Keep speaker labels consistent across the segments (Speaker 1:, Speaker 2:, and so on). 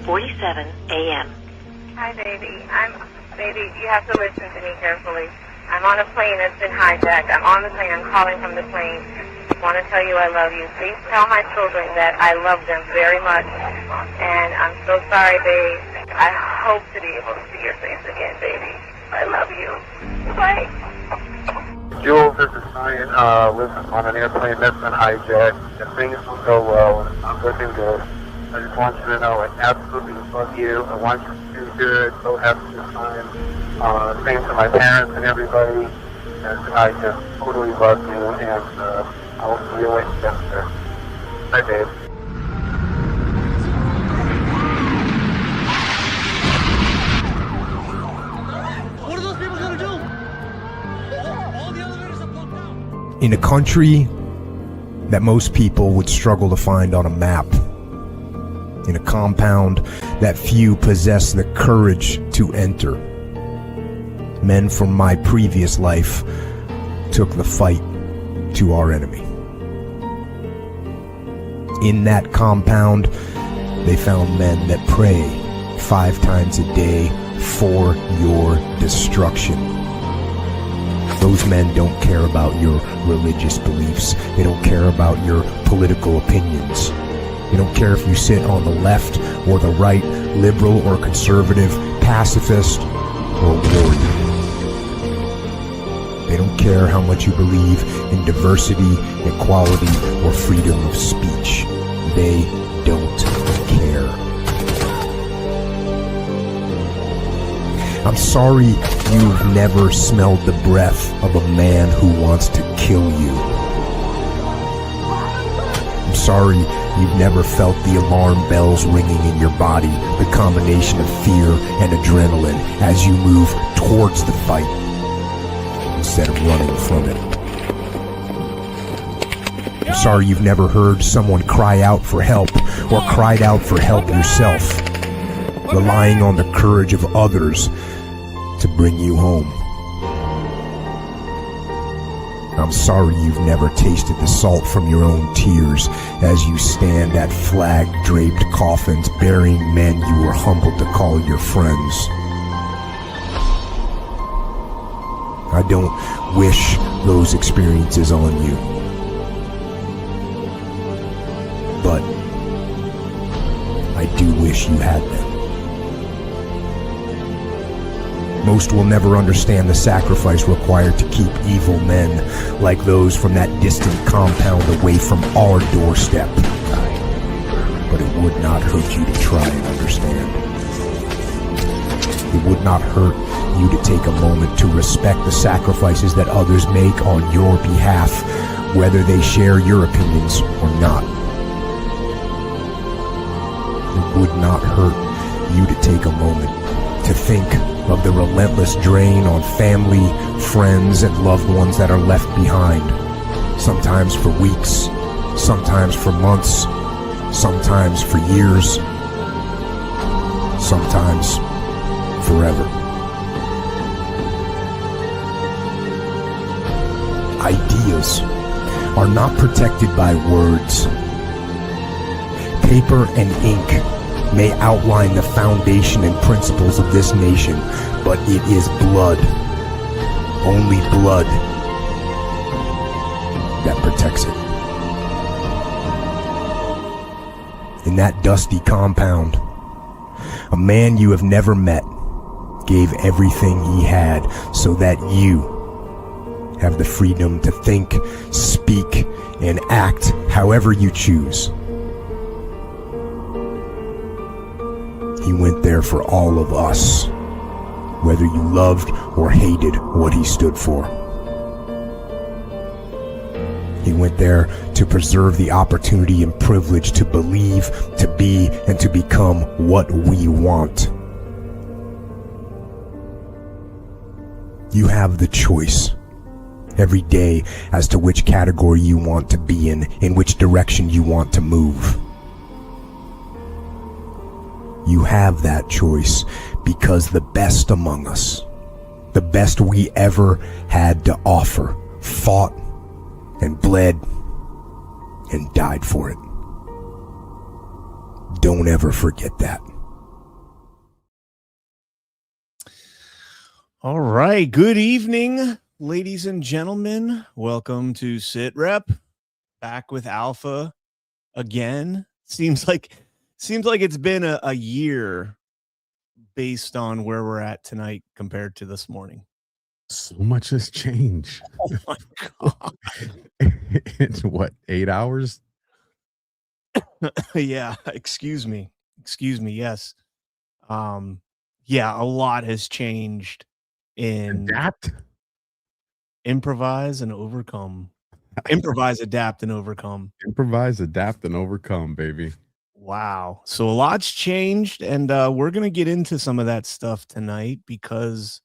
Speaker 1: 11:47 a.m.
Speaker 2: Hi, baby. Baby, you have to listen to me carefully. I'm on a plane that's been hijacked. I'm on the plane. I'm calling from the plane. I want to tell you I love you. Please tell my children that I love them very much. And I'm so sorry, babe. I hope to be able to see your face again, baby. I love you. Bye.
Speaker 3: Jules, this is Ryan. Listen, on an airplane that's been hijacked. If things will go well, and I'm looking good. I just want you to know I absolutely love you. I want you to do good. So happy to time. Same to my parents and everybody. And I just totally love you. And I will see you later. Bye, babe.
Speaker 4: What are those people going to do? All the elevators are blocked out.
Speaker 5: In a country that most people would struggle to find on a map, in a compound that few possess the courage to enter, men from my previous life took the fight to our enemy. In that compound, they found men that pray 5 times a day for your destruction. Those men don't care about your religious beliefs. They don't care about your political opinions. They don't care if you sit on the left or the right, liberal or conservative, pacifist or warrior. They don't care how much you believe in diversity, equality, or freedom of speech. They don't care. I'm sorry you've never smelled the breath of a man who wants to kill you. I'm sorry you've never felt the alarm bells ringing in your body, the combination of fear and adrenaline as you move towards the fight instead of running from it. I'm sorry you've never heard someone cry out for help or cried out for help yourself, relying on the courage of others to bring you home. I'm sorry you've never tasted the salt from your own tears as you stand at flag-draped coffins burying men you were humbled to call your friends. I don't wish those experiences on you, but I do wish you had them. Most will never understand the sacrifice required to keep evil men like those from that distant compound away from our doorstep. But it would not hurt you to try and understand. It would not hurt you to take a moment to respect the sacrifices that others make on your behalf, whether they share your opinions or not. It would not hurt you to take a moment to think of the relentless drain on family, friends, and loved ones that are left behind, sometimes for weeks, sometimes for months, sometimes for years, sometimes forever. Ideas are not protected by words. Paper and ink may outline the foundation and principles of this nation, but it is blood, only blood, that protects it. In that dusty compound, a man you have never met gave everything he had so that you have the freedom to think, speak, and act however you choose. He went there for all of us, whether you loved or hated what he stood for. He went there to preserve the opportunity and privilege to believe, to be, and to become what we want. You have the choice every day as to which category you want to be in which direction you want to move. You have that choice because the best among us, the best we ever had to offer, fought and bled and died for it. Don't ever forget that. All right. Good evening, ladies and gentlemen. Welcome to SITREP. Back with Alpha again. Seems like it's been a year based on where we're at tonight compared to this morning.
Speaker 1: So much has changed.
Speaker 5: Oh my God.
Speaker 1: It's what, 8 hours?
Speaker 5: Yeah. Excuse me. Yes. Yeah, a lot has changed in
Speaker 1: Adapt?
Speaker 5: improvise and overcome. Improvise, adapt, and overcome.
Speaker 1: Improvise, adapt, and overcome, baby.
Speaker 5: Wow. So a lot's changed, and we're going to get into some of that stuff tonight because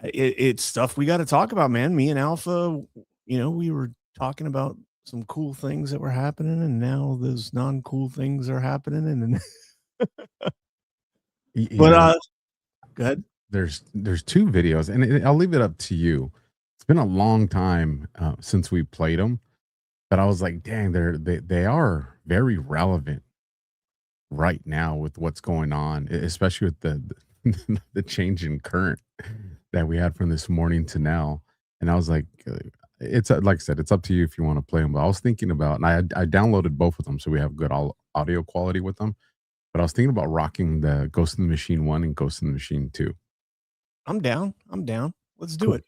Speaker 5: it's stuff we got to talk about, man. Me and Alpha, we were talking about some cool things that were happening, and now those non-cool things are happening. And go ahead.
Speaker 1: There's 2 videos, and I'll leave it up to you. It's been a long time since we played them, but I was like, dang, they are very relevant right now with what's going on, especially with the change in current that we had from this morning to now. And I was like, it's like I said, it's up to you if you want to play them. But I was thinking about, and I downloaded both of them, so we have good audio quality with them. But I was thinking about rocking the Ghost in the Machine 1 and Ghost in the Machine 2.
Speaker 5: I'm down. Let's do it.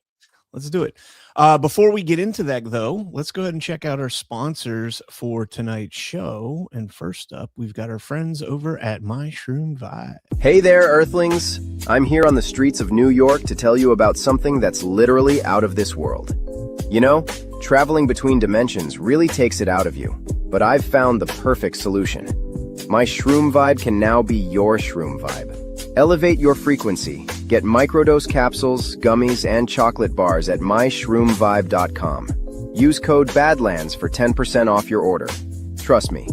Speaker 5: Before we get into that, though, let's go ahead and check out our sponsors for tonight's show. And first up, we've got our friends over at Mushroom Vibe.
Speaker 6: Hey there, Earthlings. I'm here on the streets of New York to tell you about something that's literally out of this world. You know, traveling between dimensions really takes it out of you. But I've found the perfect solution. My Shroom Vibe can now be your Shroom Vibe. Elevate your frequency. Get microdose capsules, gummies, and chocolate bars at myshroomvibe.com. Use code BADLANDS for 10% off your order. Trust me,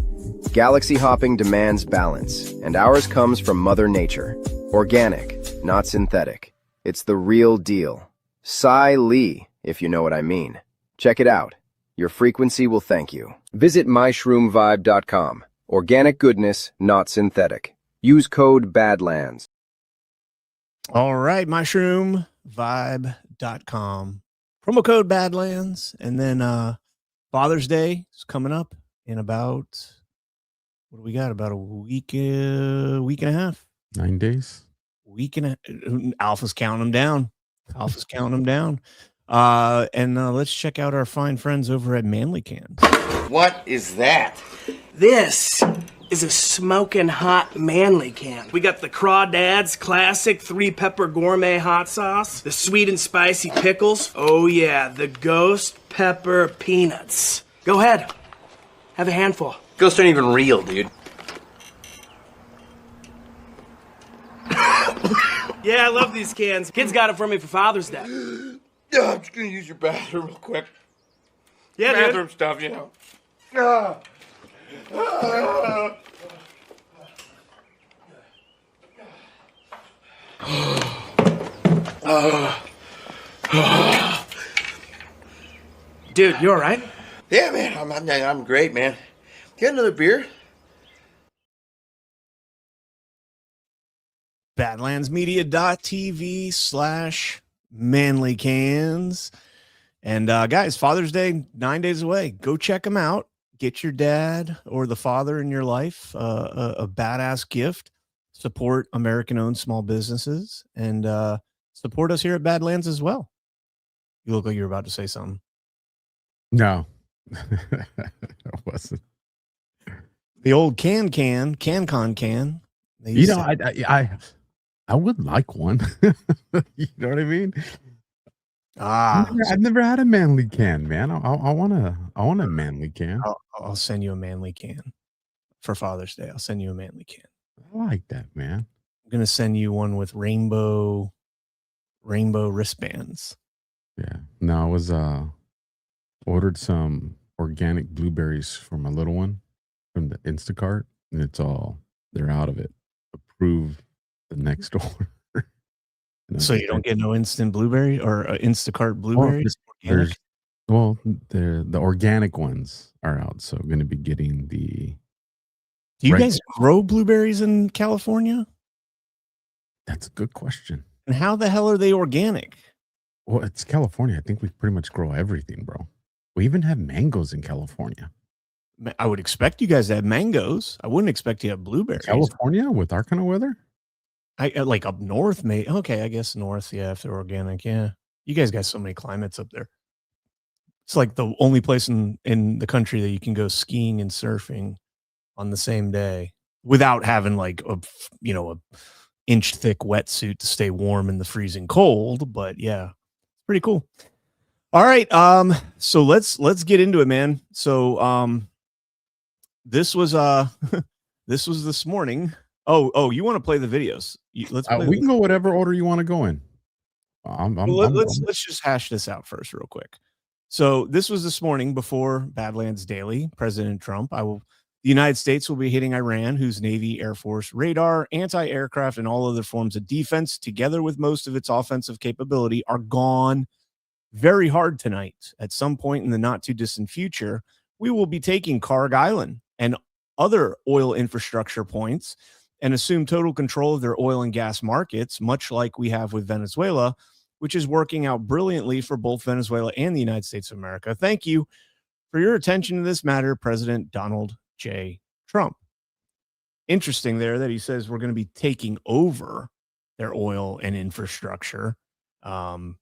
Speaker 6: galaxy hopping demands balance, and ours comes from Mother Nature. Organic, not synthetic. It's the real deal. Psy Lee, if you know what I mean. Check it out. Your frequency will thank you. Visit myshroomvibe.com. Organic goodness, not synthetic. Use code BADLANDS.
Speaker 5: All right, mushroomvibe.com. Promo code Badlands. And then Father's Day is coming up in about, what do we got? About a week and a half.
Speaker 1: 9 days.
Speaker 5: Alpha's counting them down. And let's check out our fine friends over at Manly Cans.
Speaker 7: What is that?
Speaker 8: This is a smoking hot Manly can. We got the Crawdads Classic 3-pepper gourmet hot sauce, the sweet and spicy pickles. Oh yeah, the ghost pepper peanuts. Go ahead, have a handful.
Speaker 7: Ghosts aren't even real, dude.
Speaker 8: Yeah, I love these cans. Kids got it for me for Father's Day.
Speaker 7: Yeah, I'm just gonna use your bathroom real quick.
Speaker 8: Yeah,
Speaker 7: Bathroom
Speaker 8: dude.
Speaker 7: stuff, you know.
Speaker 8: Dude, you all right?
Speaker 7: Yeah, man, I'm great, man. Get another beer?
Speaker 5: Badlandsmedia.tv/manlycans. And guys, Father's Day, 9 days away. Go check them out. Get your dad or the father in your life a badass gift. Support American-owned small businesses and support us here at Badlands as well. You look like you're about to say something.
Speaker 1: No, I wasn't.
Speaker 5: The old CannCon can.
Speaker 1: You know, I would like one. You know what I mean? I've never had a Manly can, man. I want a Manly can.
Speaker 5: I'll send you a Manly can for Father's Day. I'll send you a Manly can.
Speaker 1: I like that, man.
Speaker 5: I'm gonna send you one with rainbow wristbands.
Speaker 1: Yeah. No, I was ordered some organic blueberries for my little one from the Instacart, and they're out of it. Approve the next order.
Speaker 5: So you don't get no instant blueberry or Instacart blueberries?
Speaker 1: The organic ones are out, so I'm going to be getting the.
Speaker 5: Do you guys grow blueberries in California?
Speaker 1: That's a good question.
Speaker 9: And how the hell are they organic?
Speaker 1: Well, it's California. I think we pretty much grow everything, bro. We even have mangoes in California.
Speaker 9: I would expect you guys to have mangoes. I wouldn't expect you to have blueberries.
Speaker 1: California with our kind of weather?
Speaker 9: I like up north, mate. Okay, I guess north. Yeah, if they're organic. Yeah, you guys got so many climates up there. It's like the only place in the country that you can go skiing and surfing on the same day without having like a inch thick wetsuit to stay warm in the freezing cold. But yeah, pretty cool. All right, so let's get into it, man. So this was this was this morning. Oh, you want to play the videos? Let's play
Speaker 1: we can go whatever order you want to go in.
Speaker 9: Let's just hash this out first real quick. So this was this morning before Badlands Daily. President Trump, the United States will be hitting Iran, whose Navy, Air Force, radar, anti-aircraft, and all other forms of defense, together with most of its offensive capability, are gone very hard tonight. At some point in the not too distant future, we will be taking Karg Island and other oil infrastructure points and assume total control of their oil and gas markets, much like we have with Venezuela, which is working out brilliantly for both Venezuela and the United States of America. Thank you for your attention to this matter, President Donald J. Trump. Interesting there that he says we're going to be taking over their oil and infrastructure.
Speaker 1: Karg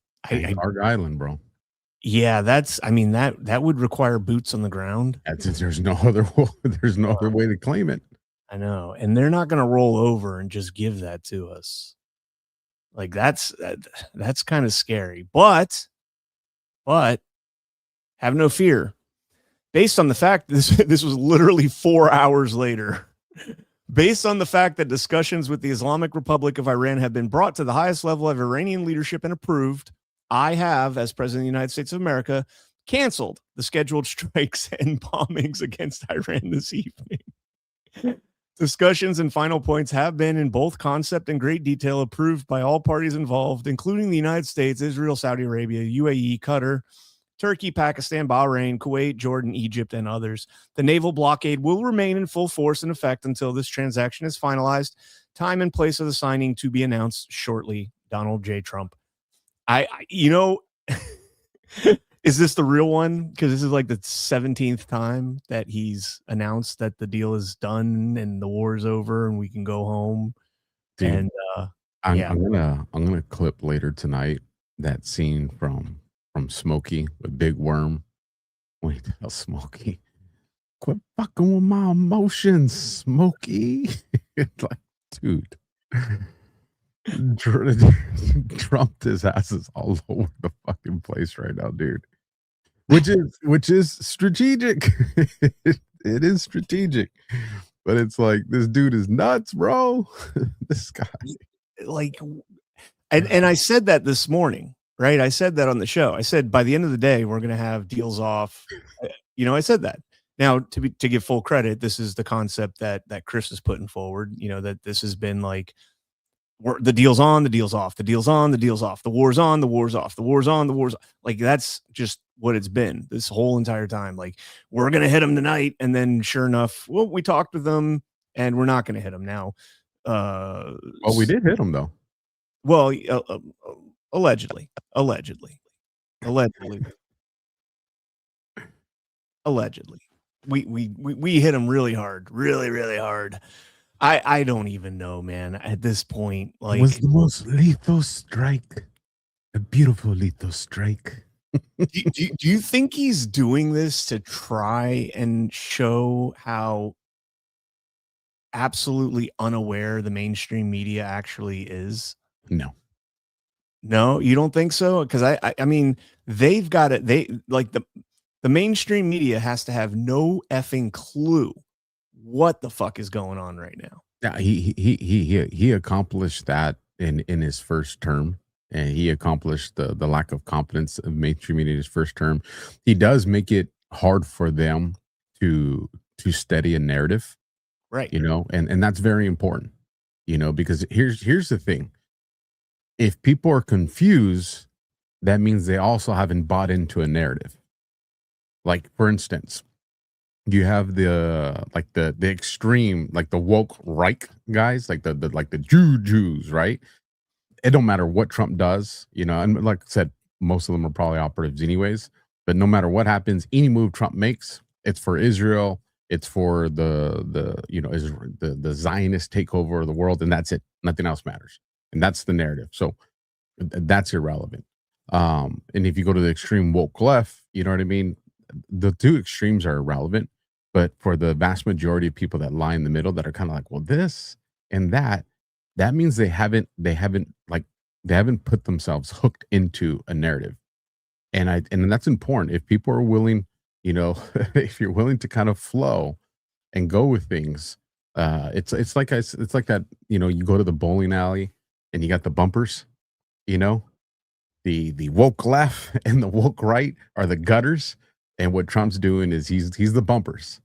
Speaker 1: Island, bro.
Speaker 9: Yeah, that would require boots on the ground.
Speaker 1: There's no other other way to claim it.
Speaker 9: I know, and they're not going to roll over and just give that to us. Like that's kind of scary, but have no fear. Based on the fact this was literally 4 hours later, based on the fact that discussions with the Islamic Republic of Iran have been brought to the highest level of Iranian leadership and approved, I have, as President of the United States of America, canceled the scheduled strikes and bombings against Iran this evening. Discussions and final points have been, in both concept and great detail, approved by all parties involved, including the United States, Israel, Saudi Arabia, UAE, Qatar, Turkey, Pakistan, Bahrain, Kuwait, Jordan, Egypt, and others. The naval blockade will remain in full force and effect until this transaction is finalized. Time and place of the signing to be announced shortly. Donald J. Trump. Is this the real one? Because this is like the 17th time that he's announced that the deal is done and the war is over and we can go home.
Speaker 1: Dude,
Speaker 9: and
Speaker 1: I'm gonna clip later tonight that scene from Smokey with Big Worm. Wait, tell Smokey, quit fucking with my emotions, Smokey. It's like, dude. Trump his asses all over the fucking place right now, dude. Which is strategic. It is strategic, but it's like this dude is nuts, bro. This guy,
Speaker 9: like, and I said that this morning, right? I said that on the show. I said by the end of the day, we're gonna have deals off. I said that. Now, to give full credit, this is the concept that Chris is putting forward. That this has been like. The deal's on, the deal's off, the deal's on, the deal's off, the war's on, the war's off, the war's on, the war's off. Like that's just what it's been this whole entire time. Like we're going to hit them tonight. And then sure enough, well, we talked with them and we're not going to hit them now.
Speaker 1: Well, we did hit them though.
Speaker 9: Well, allegedly. We hit them really hard, really hard. I don't even know, man. At this point, like,
Speaker 1: it was the most lethal strike, a beautiful lethal strike.
Speaker 9: do you think he's doing this to try and show how absolutely unaware the mainstream media actually is? No, you don't think so? Because I mean, they've got it. They like the mainstream media has to have no effing clue what the fuck is going on right now.
Speaker 1: Yeah, he accomplished that in his first term, and he accomplished the lack of competence of mainstream media in his first term. He does make it hard for them to steady a narrative,
Speaker 9: right?
Speaker 1: And that's very important, because here's the thing: if people are confused, that means they also haven't bought into a narrative. Like, for instance, you have the extreme, like the woke right guys, like the Jews, right? it don't matter what Trump does, you know, and like I said, most of them are probably operatives anyways. But no matter what happens, any move Trump makes, it's for Israel. It's for the you know, the Zionist takeover of the world, and that's it. Nothing else matters, and that's the narrative. So that's irrelevant. And if you go to the extreme woke left, you know what I mean. The two extremes are irrelevant, but for the vast majority of people that lie in the middle, that are kind of like, well, this and that means they haven't put themselves hooked into a narrative. And that's important. If people are willing, you know, if you're willing to kind of flow and go with things, it's like that, you know, you go to the bowling alley and you got the bumpers, you know, the woke left and the woke right are the gutters, and what Trump's doing is he's the bumpers.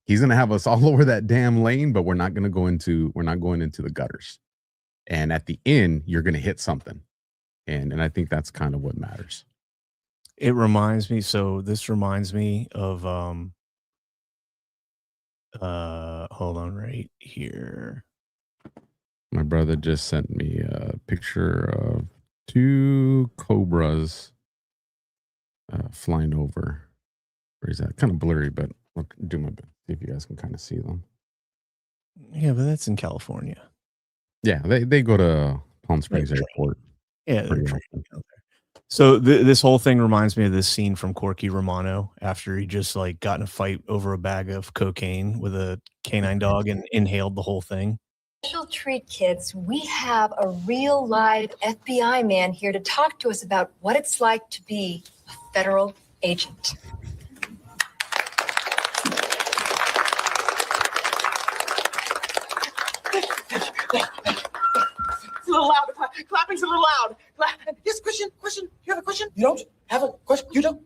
Speaker 1: He's gonna have us all over that damn lane, but we're not going into the gutters. And at the end, you're gonna hit something, and I think that's kind of what matters.
Speaker 9: It reminds me. So this reminds me of hold on right here.
Speaker 1: My brother just sent me a picture of 2 cobras flying over. Where is that? Kind of blurry, but I'll do my best. See if you guys can kind of see them.
Speaker 9: Yeah, but that's in California.
Speaker 1: Yeah, they go to Palm Springs Airport.
Speaker 9: Yeah, they're training out there. So this whole thing reminds me of this scene from Corky Romano after he just like got in a fight over a bag of cocaine with a canine dog and inhaled the whole thing.
Speaker 10: Special treat, kids. We have a real live FBI man here to talk to us about what it's like to be a federal agent.
Speaker 11: It's a little loud. Clapping's a little loud. Yes, question. You have a question? You don't have a question? You don't?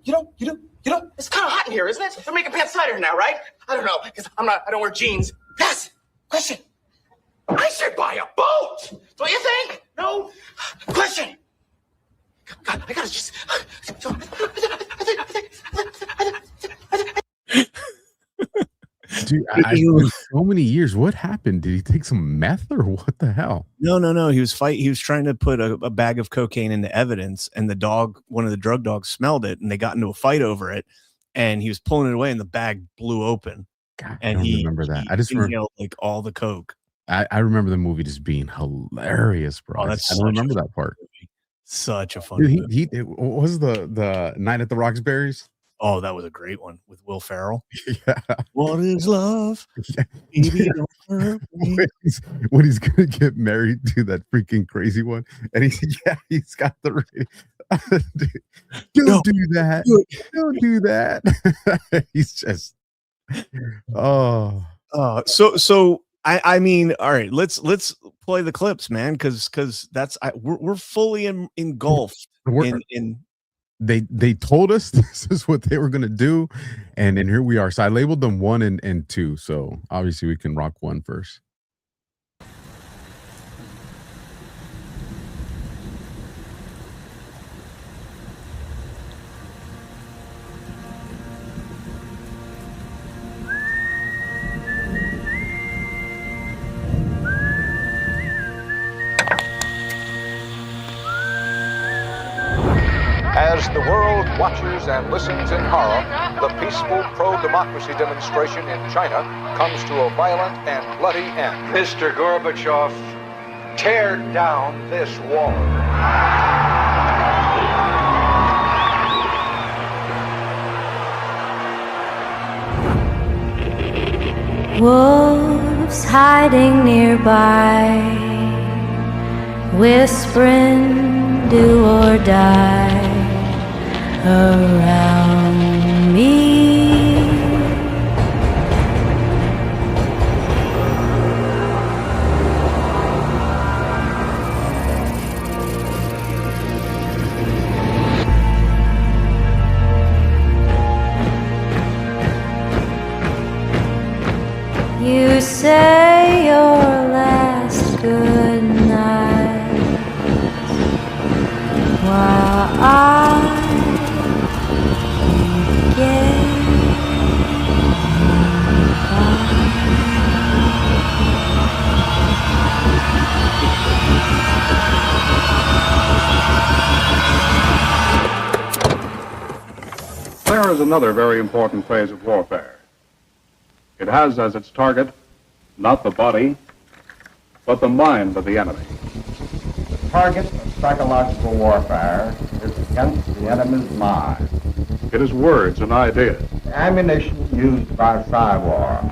Speaker 11: It's kind of hot in here, isn't it? They're making pants cider now, right? I don't know, because I don't wear jeans. Yes, question. I should buy a boat. Don't you think? No. Question. God, I gotta just.
Speaker 1: Dude, so many years. What happened? Did he take some meth or what the hell?
Speaker 9: No. He was trying to put a bag of cocaine into evidence, and the dog, one of the drug dogs, smelled it, and they got into a fight over it. And he was pulling it away, and the bag blew open.
Speaker 1: God,
Speaker 9: and
Speaker 1: I don't remember that. I just remember
Speaker 9: like all the coke.
Speaker 1: I remember the movie just being hilarious, bro.
Speaker 9: Oh,
Speaker 1: I don't remember that part.
Speaker 9: Movie. Such a fun movie.
Speaker 1: He what was the Night at the Roxbury's?
Speaker 9: Oh, that was a great one with Will Ferrell.
Speaker 1: Yeah.
Speaker 9: What is love?
Speaker 1: Yeah.
Speaker 9: Baby, don't hurt me.
Speaker 1: When he's gonna get married to that freaking crazy one, and he's got the don't do that. Don't do that. He's just
Speaker 9: so I mean, all right, let's play the clips, man, because that's we're fully engulfed in.
Speaker 1: They told us this is what they were gonna do, and here we are. So I labeled them 1 and 2. So obviously we can rock 1 first.
Speaker 12: As the world watches and listens in horror, the peaceful pro-democracy demonstration in China comes to a violent and bloody end.
Speaker 13: Mr. Gorbachev, tear down this wall.
Speaker 14: Wolves hiding nearby, whispering do or die around me. You say your last good night while I
Speaker 12: War is another very important phase of warfare. It has as its target not the body, but the mind of the enemy.
Speaker 15: The target of psychological warfare is against the enemy's mind.
Speaker 12: It is words and ideas.
Speaker 15: The ammunition used by Psyop.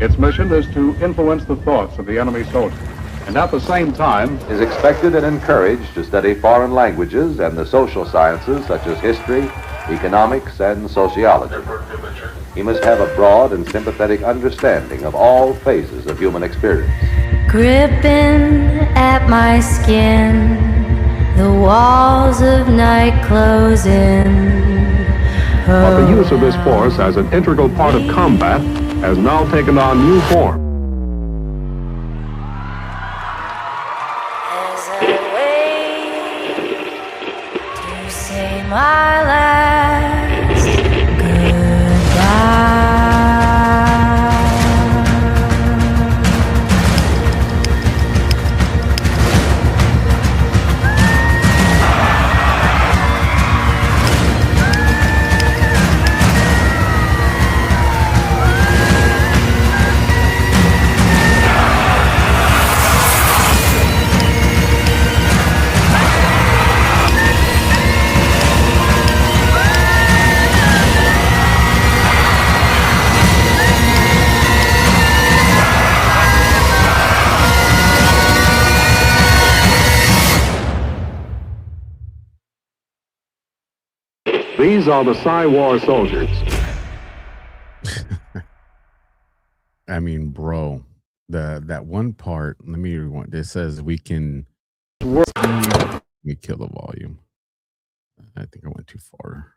Speaker 12: Its mission is to influence the thoughts of the enemy soldier, and at the same time
Speaker 16: is expected and encouraged to study foreign languages and the social sciences such as history, economics, and sociology. He must have a broad and sympathetic understanding of all phases of human experience.
Speaker 14: Gripping at my skin, the walls of night closing.
Speaker 12: But the use of this force as an integral part of combat has now taken on new form.
Speaker 14: As I wait to say my last goodbye.
Speaker 12: These are the Psy-War soldiers.
Speaker 1: I mean, bro, that one part, let me rewind. It says we can let me kill the volume. I think I went too far.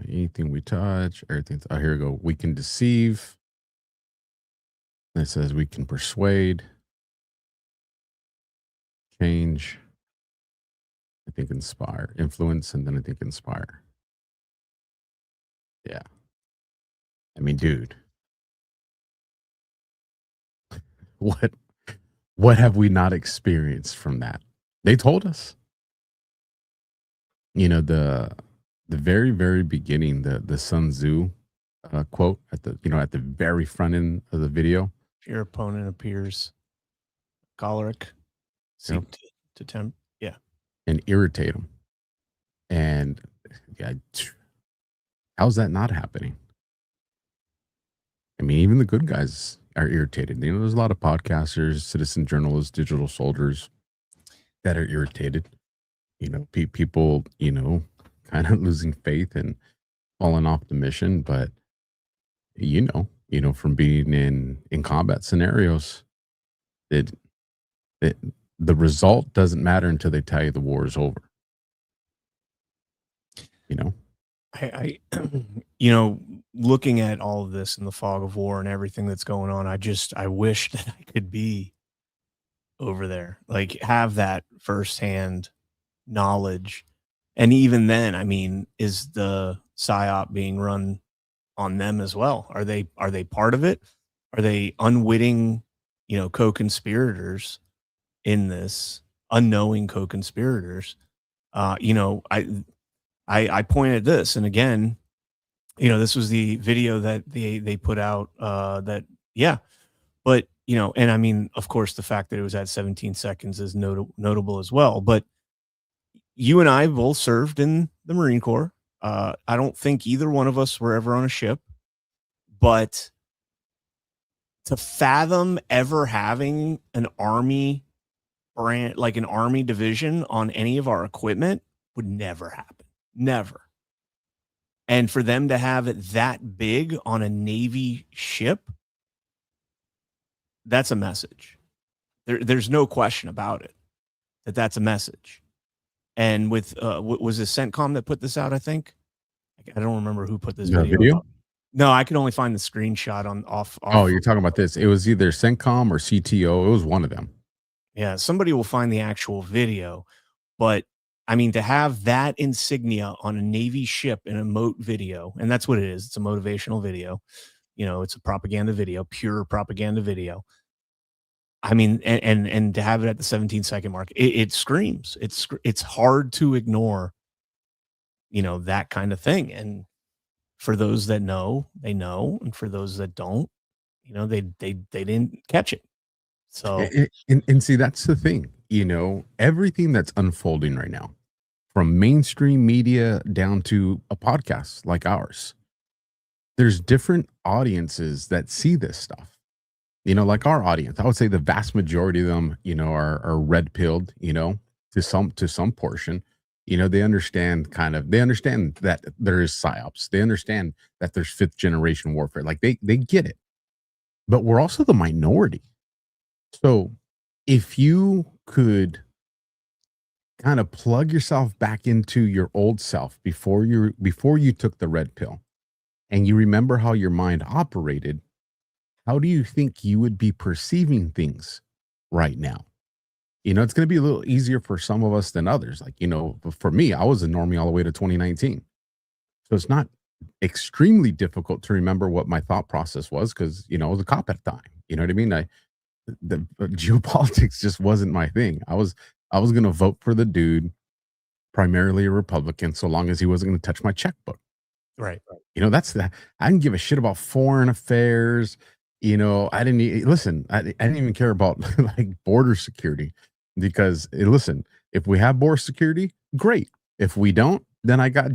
Speaker 1: Anything we touch, everything's, oh, here we go. We can deceive. It says we can persuade, change, I think inspire, influence, and then I think inspire. Yeah. I mean, dude, what have we not experienced from that? They told us. You know, the very, very beginning, the Sun Tzu quote at the, at the very front end of the video.
Speaker 9: If your opponent appears choleric, seek to tempt, yeah,
Speaker 1: and irritate them. And yeah, how's that not happening? I mean, even the good guys are irritated. You know, there's a lot of podcasters, citizen journalists, digital soldiers that are irritated. You know, people, kind of losing faith and falling off the mission. But, from being in combat scenarios, the result doesn't matter until they tell you the war is over.
Speaker 9: I looking at all of this in the fog of war and everything that's going on, I wish that I could be over there, like have that firsthand knowledge. And even then, I mean, is the psyop being run on them as well? Are they part of it? Are they unwitting, co-conspirators in this, unknowing co-conspirators? I pointed this, and again, this was the video that they put out, but and I mean, of course, the fact that it was at 17 seconds is notable as well. But you and I both served in the Marine Corps. I don't think either one of us were ever on a ship, but to fathom ever having an Army brand, like an Army division on any of our equipment would never happen. Never. And for them to have it that big on a Navy ship, that's a message. There's no question about it that that's a message. And with was it CENTCOM that put this out? I think I don't remember who put this video out. No, I could only find the screenshot on off.
Speaker 1: Oh, you're talking about this. It was either CENTCOM or CTO. It was one of them.
Speaker 9: Yeah, somebody will find the actual video, but I mean, to have that insignia on a Navy ship in a moat video, and that's what it is. It's a motivational video. It's a propaganda video, pure propaganda video. I mean, and to have it at the 17-second mark, it screams. It's hard to ignore, that kind of thing. And for those that know, they know, and for those that don't, they didn't catch it. So
Speaker 1: And see, that's the thing, everything that's unfolding right now, from mainstream media down to a podcast like ours, there's different audiences that see this stuff. Like our audience, I would say the vast majority of them, are red pilled, to some portion. They understand that there is psyops. They understand that there's 5th generation warfare. Like they get it. But we're also the minority. So if you could kind of plug yourself back into your old self before you took the red pill, and you remember how your mind operated, how do you think you would be perceiving things right now? It's going to be a little easier for some of us than others. Like, for me, I was a normie all the way to 2019. So it's not extremely difficult to remember what my thought process was because, I was a cop at the time. You know what I mean? The geopolitics just wasn't my thing. I was going to vote for the dude, primarily a Republican, so long as he wasn't going to touch my checkbook.
Speaker 9: Right.
Speaker 1: That's I didn't give a shit about foreign affairs. I didn't even care about like border security because listen, if we have border security, great. If we don't, then I got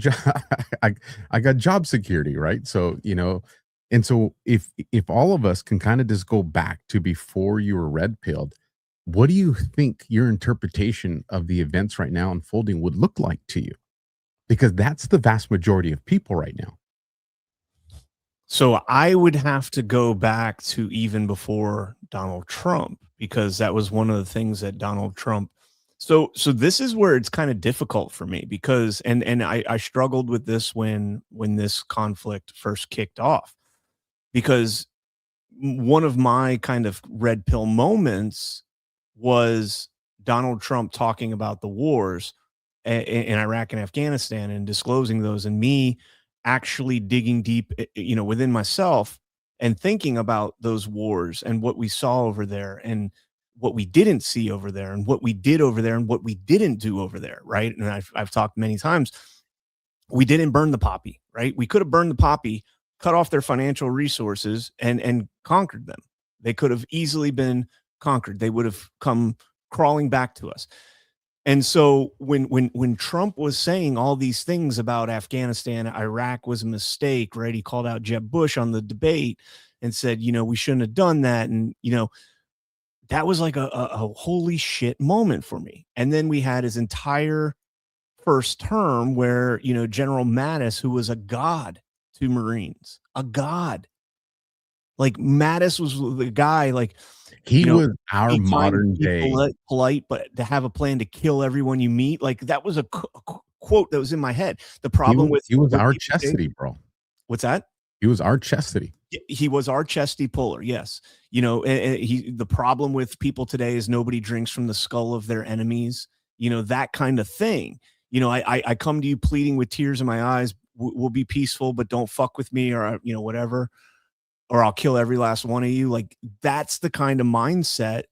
Speaker 1: I got job security, right? So, and so if all of us can kind of just go back to before you were red pilled, what do you think your interpretation of the events right now unfolding would look like to you? Because that's the vast majority of people right now.
Speaker 9: So I would have to go back to even before Donald Trump, because that was one of the things that Donald Trump. So this is where it's kind of difficult for me because, and I struggled with this when this conflict first kicked off, because one of my kind of red pill moments was Donald Trump talking about the wars in Iraq and Afghanistan and disclosing those, and me actually digging deep, within myself and thinking about those wars and what we saw over there and what we didn't see over there and what we did over there and what we didn't do over there. Right. And I've talked many times, we didn't burn the poppy, right? We could have burned the poppy, cut off their financial resources and conquered them. They could have easily been conquered. They would have come crawling back to us. And so when Trump was saying all these things about Afghanistan, Iraq was a mistake, right? He called out Jeb Bush on the debate and said, we shouldn't have done that. And, that was like a holy shit moment for me. And then we had his entire first term where, General Mattis, who was a god to Marines, a god. Like Mattis was the guy, like,
Speaker 1: he was our modern day
Speaker 9: polite, but to have a plan to kill everyone you meet, like that was a quote that was in my head. The problem
Speaker 1: he was our chastity, bro.
Speaker 9: What's that?
Speaker 1: He was our chastity.
Speaker 9: He was our chesty puller. Yes. The problem with people today is nobody drinks from the skull of their enemies, that kind of thing. I come to you pleading with tears in my eyes. We'll be peaceful, but don't fuck with me or, whatever. Or I'll kill every last one of you. Like that's the kind of mindset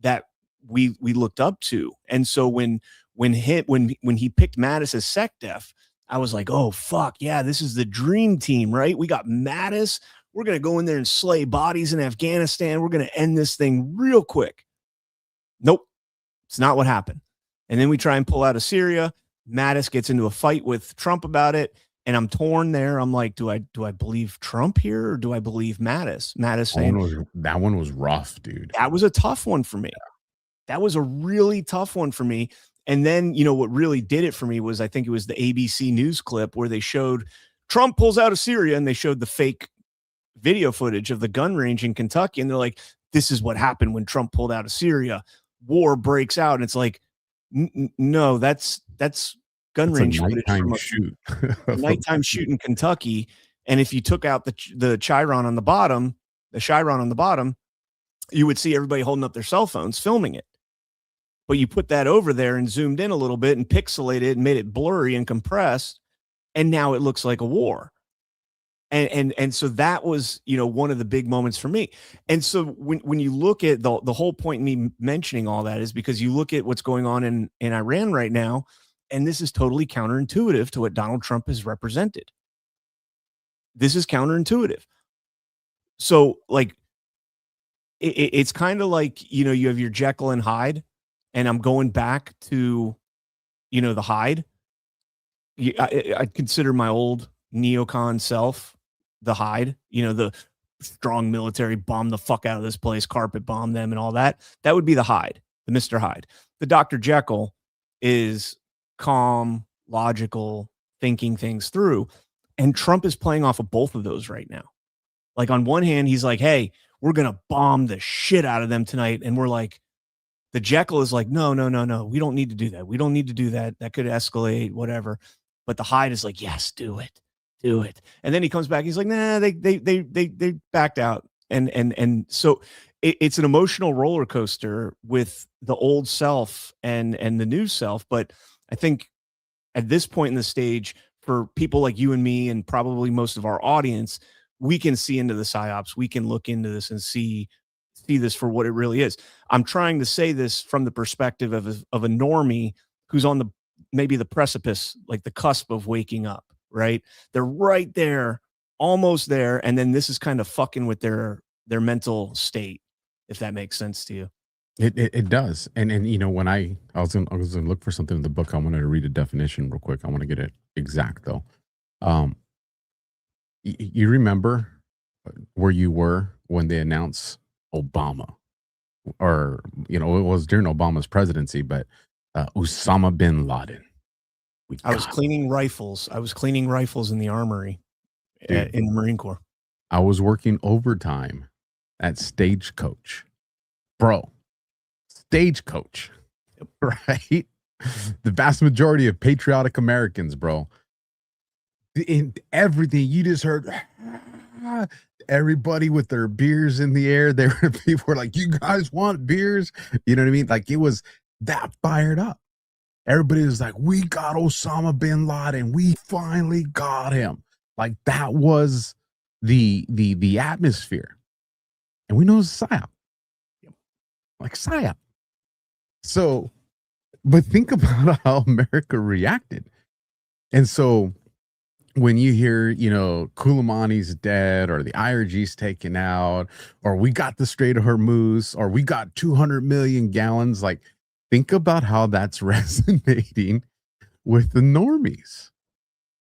Speaker 9: that we looked up to. And so when he picked Mattis as SecDef, I was like, oh fuck yeah, this is the dream team, right? We got Mattis. We're gonna go in there and slay bodies in Afghanistan. We're gonna end this thing real quick. Nope, it's not what happened. And then we try and pull out of Syria. Mattis gets into a fight with Trump about it. And I'm torn there. I'm like, do I believe Trump here or do I believe Mattis? Mattis saying
Speaker 1: that one was rough, dude.
Speaker 9: That was a tough one for me. That was a really tough one for me. And then, what really did it for me was, I think it was the ABC News clip where they showed Trump pulls out of Syria and they showed the fake video footage of the gun range in Kentucky. And they're like, this is what happened when Trump pulled out of Syria. War breaks out. And it's like, no, that's gun range footage from a nighttime shoot in Kentucky. And if you took out the Chiron on the bottom, you would see everybody holding up their cell phones filming it. But you put that over there and zoomed in a little bit and pixelated it and made it blurry and compressed, and now it looks like a war. And so that was, you know, one of the big moments for me. And so when you look at the whole point in me mentioning all that is because you look at what's going on in Iran right now, and this is totally counterintuitive to what Donald Trump has represented. This is counterintuitive. So like, it's kind of like, you know, you have your Jekyll and Hyde, and I'm going back to, you know, the Hyde. I'd consider my old neocon self the Hyde, you know, the strong military, bomb the fuck out of this place, carpet bomb them and all that. That would be the Hyde, the Mr. Hyde. The Dr. Jekyll is calm, logical, thinking things through. And Trump is playing off of both of those right now. Like on one hand, he's like, hey, we're going to bomb the shit out of them tonight. And we're like, the Jekyll is like, no, we don't need to do that. We don't need to do that. That could escalate, whatever. But the Hyde is like, yes, do it. And then he comes back. He's like, nah, they backed out. And so it's an emotional roller coaster with the old self and the new self. But I think at this point in the stage, for people like you and me, and probably most of our audience, we can see into the psyops. We can look into this and see this for what it really is. I'm trying to say this from the perspective of a normie who's on maybe the precipice, like the cusp of waking up, right? They're right there, almost there. And then this is kind of fucking with their mental state, if that makes sense to you.
Speaker 1: It does. And you know, when I was gonna look for something in the book, I wanted to read a definition real quick. I want to get it exact though. You remember where you were when they announced Obama, or, you know, it was during Obama's presidency, but Osama bin Laden.
Speaker 9: I was cleaning rifles. I was cleaning rifles in the armory in the Marine Corps.
Speaker 1: I was working overtime at Stagecoach, bro. Stagecoach, right? The vast majority of patriotic Americans, bro. In everything you just heard, everybody with their beers in the air. There were people were like, "You guys want beers?" You know what I mean? Like, it was that fired up. Everybody was like, "We got Osama bin Laden. We finally got him." Like, that was the atmosphere, and we know it's psyop, like psyop. So, but think about how America reacted, and so when you hear, you know, Soleimani's dead, or the IRG's taken out, or we got the Strait of Hormuz, or we got 200 million gallons, like, think about how that's resonating with the normies.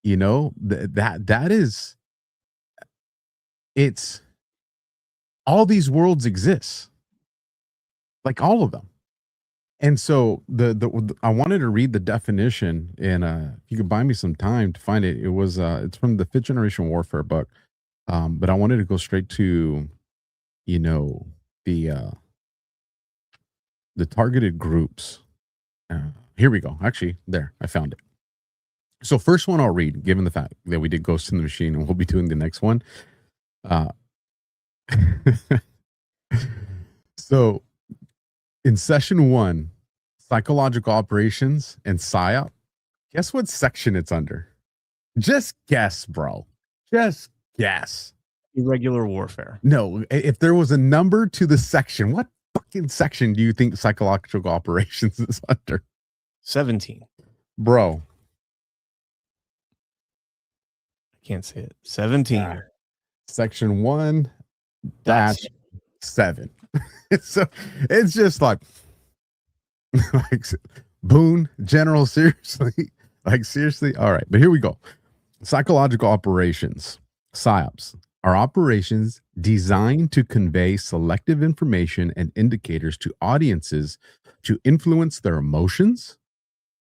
Speaker 1: You know, that is, it's, all these worlds exist, like all of them. And so I wanted to read the definition, and if you could buy me some time to find it. It was it's from the Fifth Generation Warfare book, but I wanted to go straight to, you know, the targeted groups. Here we go. Actually, there, I found it. So first one I'll read, given the fact that we did Ghost in the Machine, and we'll be doing the next one. So in session 1, psychological operations and psyop, guess what section it's under? Just guess, bro. Just guess.
Speaker 9: Irregular warfare.
Speaker 1: No, if there was a number to the section, what fucking section do you think psychological operations is under?
Speaker 9: 17.
Speaker 1: Bro.
Speaker 9: I can't say it. 17.
Speaker 1: Section 1-7. So it's just like Boone, General, seriously? Like, seriously? All right, but here we go. Psychological operations, psyops, are operations designed to convey selective information and indicators to audiences to influence their emotions,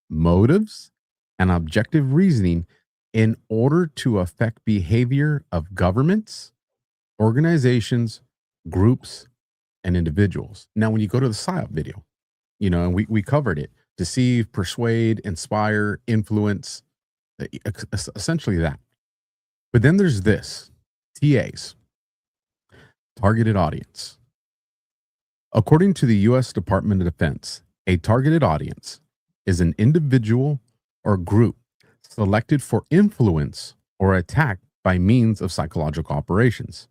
Speaker 1: motives, and objective reasoning in order to affect behavior of governments, organizations, groups, and individuals. Now, when you go to the psyop video, you know, and we covered it: deceive, persuade, inspire, influence, essentially that. But then there's this, TAs, targeted audience. According to the U.S. Department of Defense, a targeted audience is an individual or group selected for influence or attack by means of psychological operations.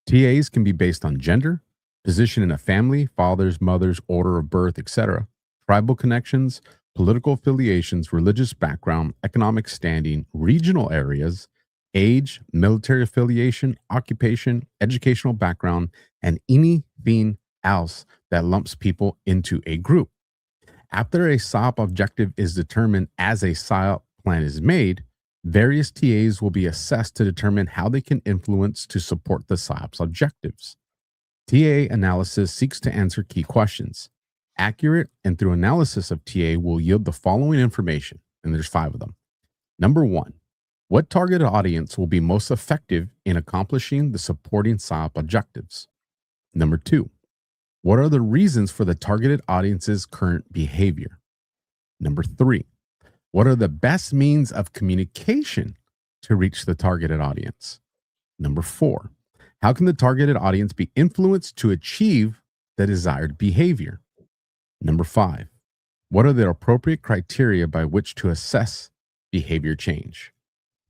Speaker 1: TAs can be based on gender, position in a family, fathers, mothers, order of birth, etc., tribal connections, political affiliations, religious background, economic standing, regional areas, age, military affiliation, occupation, educational background, and anything else that lumps people into a group. After a PSYOP objective is determined as a PSYOP plan is made, various TAs will be assessed to determine how they can influence to support the PSYOP's objectives. TA analysis seeks to answer key questions. Accurate and through analysis of TA will yield the following information, and there's 5 of them. Number 1, what targeted audience will be most effective in accomplishing the supporting PSYOP objectives? Number 2, what are the reasons for the targeted audience's current behavior? Number 3, what are the best means of communication to reach the targeted audience? Number 4, how can the targeted audience be influenced to achieve the desired behavior? Number 5, what are the appropriate criteria by which to assess behavior change?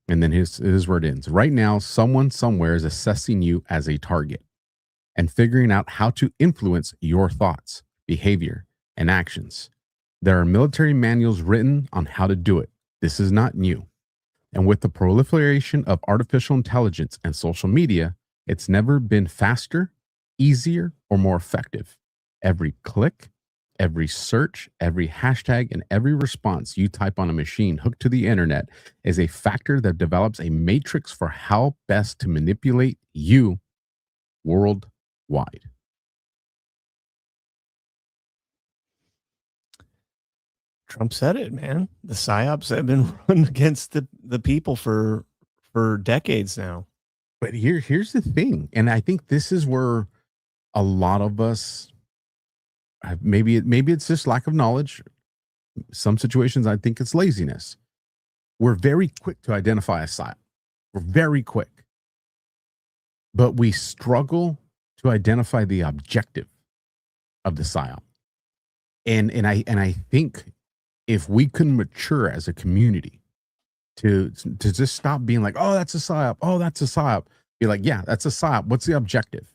Speaker 1: And then here's where it ends. Right now, someone somewhere is assessing you as a target and figuring out how to influence your thoughts, behavior, and actions. There are military manuals written on how to do it. This is not new. And with the proliferation of artificial intelligence and social media, it's never been faster, easier, or more effective. Every click, every search, every hashtag, and every response you type on a machine hooked to the internet is a factor that develops a matrix for how best to manipulate you worldwide.
Speaker 9: Trump said it, man. The PSYOPs have been run against the people for decades now.
Speaker 1: But here's the thing, and I think this is where a lot of us, maybe it's just lack of knowledge. Some situations, I think it's laziness. We're very quick to identify a PSYOP. We're very quick, but we struggle to identify the objective of the PSYOP. And I think if we can mature as a community to just stop being like, oh, that's a PSYOP. Oh, that's a PSYOP. Be like, yeah, that's a PSYOP. What's the objective?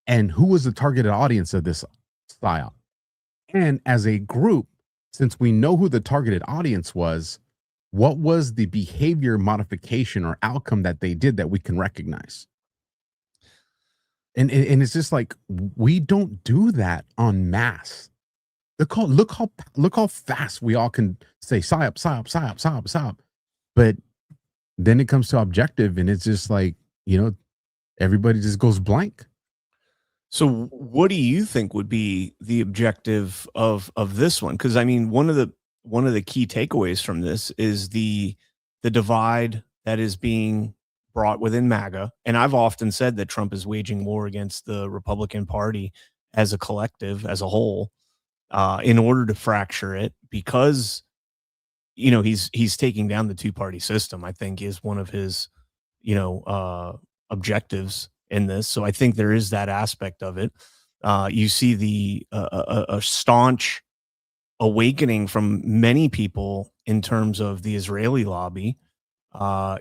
Speaker 1: And who was the targeted audience of this PSYOP? And as a group, since we know who the targeted audience was, what was the behavior modification or outcome that they did that we can recognize? And it's just like, we don't do that en masse. Look how fast we all can say PSYOP, PSYOP, PSYOP, PSYOP, PSYOP. But then it comes to objective, and it's just like, everybody just goes blank.
Speaker 9: So what do you think would be the objective of this one? Because I mean, one of the key takeaways from this is the divide that is being brought within MAGA. And I've often said that Trump is waging war against the Republican Party as a collective, as a whole, in order to fracture it, because he's taking down the two-party system, I think, is one of his objectives in this. So I think there is that aspect of it. You see the a staunch awakening from many people in terms of the Israeli lobby.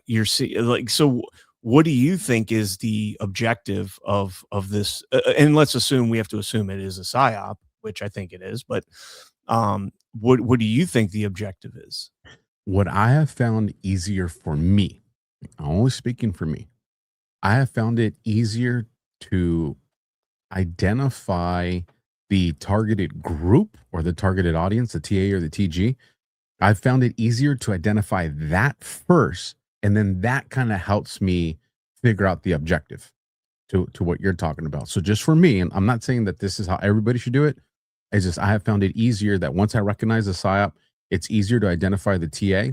Speaker 9: You're seeing, so what do you think is the objective of this? And let's assume, we have to assume it is a PSYOP, which I think it is, but what do you think the objective is?
Speaker 1: What I have found easier for me, I'm only speaking for me, I have found it easier to identify the targeted group or the targeted audience, the TA or the TG. I've found it easier to identify that first, and then that kind of helps me figure out the objective to what you're talking about. So just for me, and I'm not saying that this is how everybody should do it, it's just I have found it easier that once I recognize the PSYOP, it's easier to identify the TA.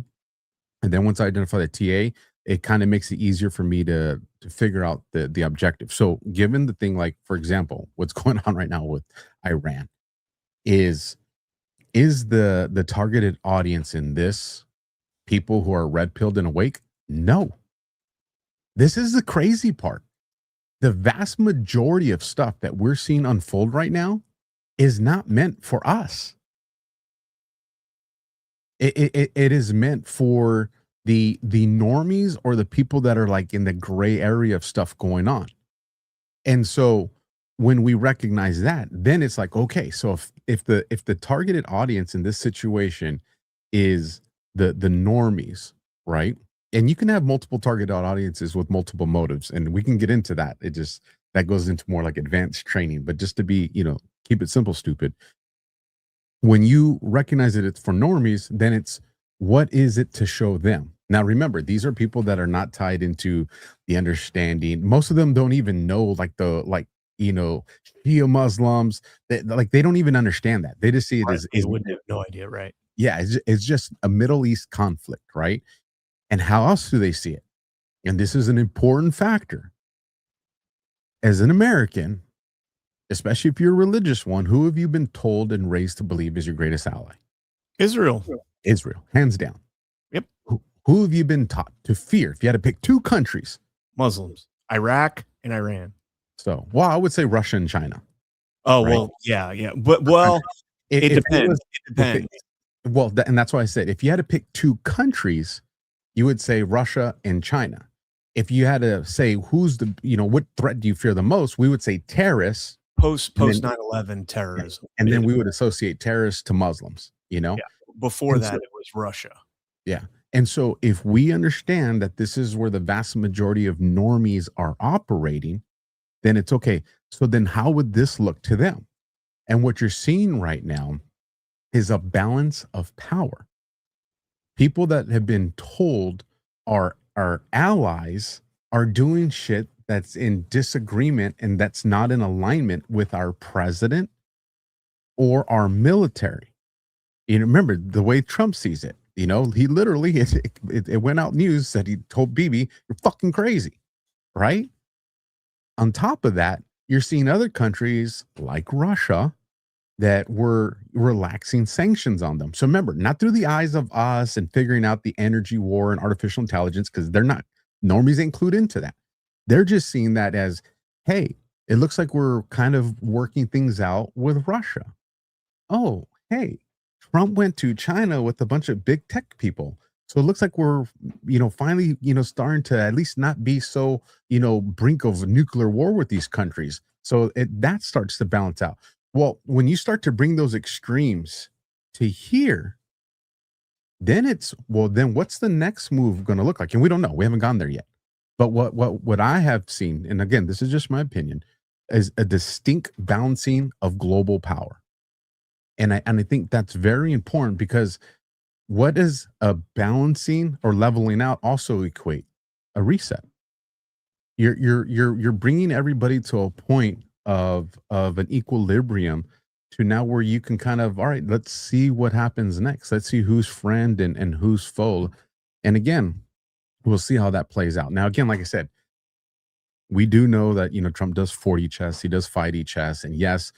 Speaker 1: And then once I identify the TA, it kind of makes it easier for me to figure out the objective. So given the thing, like, for example, what's going on right now with Iran, is the targeted audience in this people who are red-pilled and awake? No. This is the crazy part. The vast majority of stuff that we're seeing unfold right now is not meant for us. It is meant for the normies or the people that are like in the gray area of stuff going on. And so when we recognize that, then it's like, okay, so if the targeted audience in this situation is the normies, right? And you can have multiple targeted audiences with multiple motives, and we can get into that. It just, that goes into more like advanced training. But just to be, keep it simple, stupid. When you recognize that it's for normies, then it's, what is it to show them? Now, remember, these are people that are not tied into the understanding. Most of them don't even know, Shia Muslims. They don't even understand that. They just see it
Speaker 9: Right.
Speaker 1: as
Speaker 9: They wouldn't have no idea, right?
Speaker 1: yeah, it's just a Middle East conflict, right? And how else do they see it? And this is an important factor. As an American, especially if you're a religious one, who have you been told and raised to believe is your greatest ally?
Speaker 9: Israel.
Speaker 1: Israel, hands down.
Speaker 9: Yep.
Speaker 1: Who have you been taught to fear? If you had to pick two countries,
Speaker 9: Muslims, Iraq and Iran.
Speaker 1: So, well, I would say Russia and China.
Speaker 9: Oh,
Speaker 1: right?
Speaker 9: well, yeah. But, well, it depends. It depends.
Speaker 1: And that's why I said, if you had to pick two countries, you would say Russia and China. If you had to say who's the, what threat do you fear the most, we would say terrorists.
Speaker 9: Post 9/11 terrorism.
Speaker 1: And then we would associate terrorists to Muslims,
Speaker 9: Yeah. Before that, it was Russia.
Speaker 1: Yeah. And so if we understand that this is where the vast majority of normies are operating, then it's okay. So then how would this look to them? And what you're seeing right now is a balance of power. People that have been told are allies are doing shit that's in disagreement and that's not in alignment with our president or our military. Remember the way Trump sees it. He literally, it went out news that he told Bibi, you're fucking crazy, right? On top of that, you're seeing other countries like Russia that were relaxing sanctions on them. So remember, not through the eyes of us and figuring out the energy war and artificial intelligence, because they're not, normies ain't clued into that. They're just seeing that as, hey, it looks like we're kind of working things out with Russia. Oh, hey, Trump went to China with a bunch of big tech people. So it looks like we're, finally, starting to at least not be so, brink of nuclear war with these countries. So that starts to balance out. Well, when you start to bring those extremes to here, then then what's the next move going to look like? And we don't know. We haven't gone there yet. But what I have seen, and again, this is just my opinion, is a distinct balancing of global power. And I think that's very important, because what does a balancing or leveling out also equate? A reset. You're bringing everybody to a point of an equilibrium to now where you can kind of, all right, let's see what happens next. Let's see who's friend and who's foe. And again, we'll see how that plays out. Now, again, like I said, we do know that, Trump does 40 chess. He does 5D chess. And yes,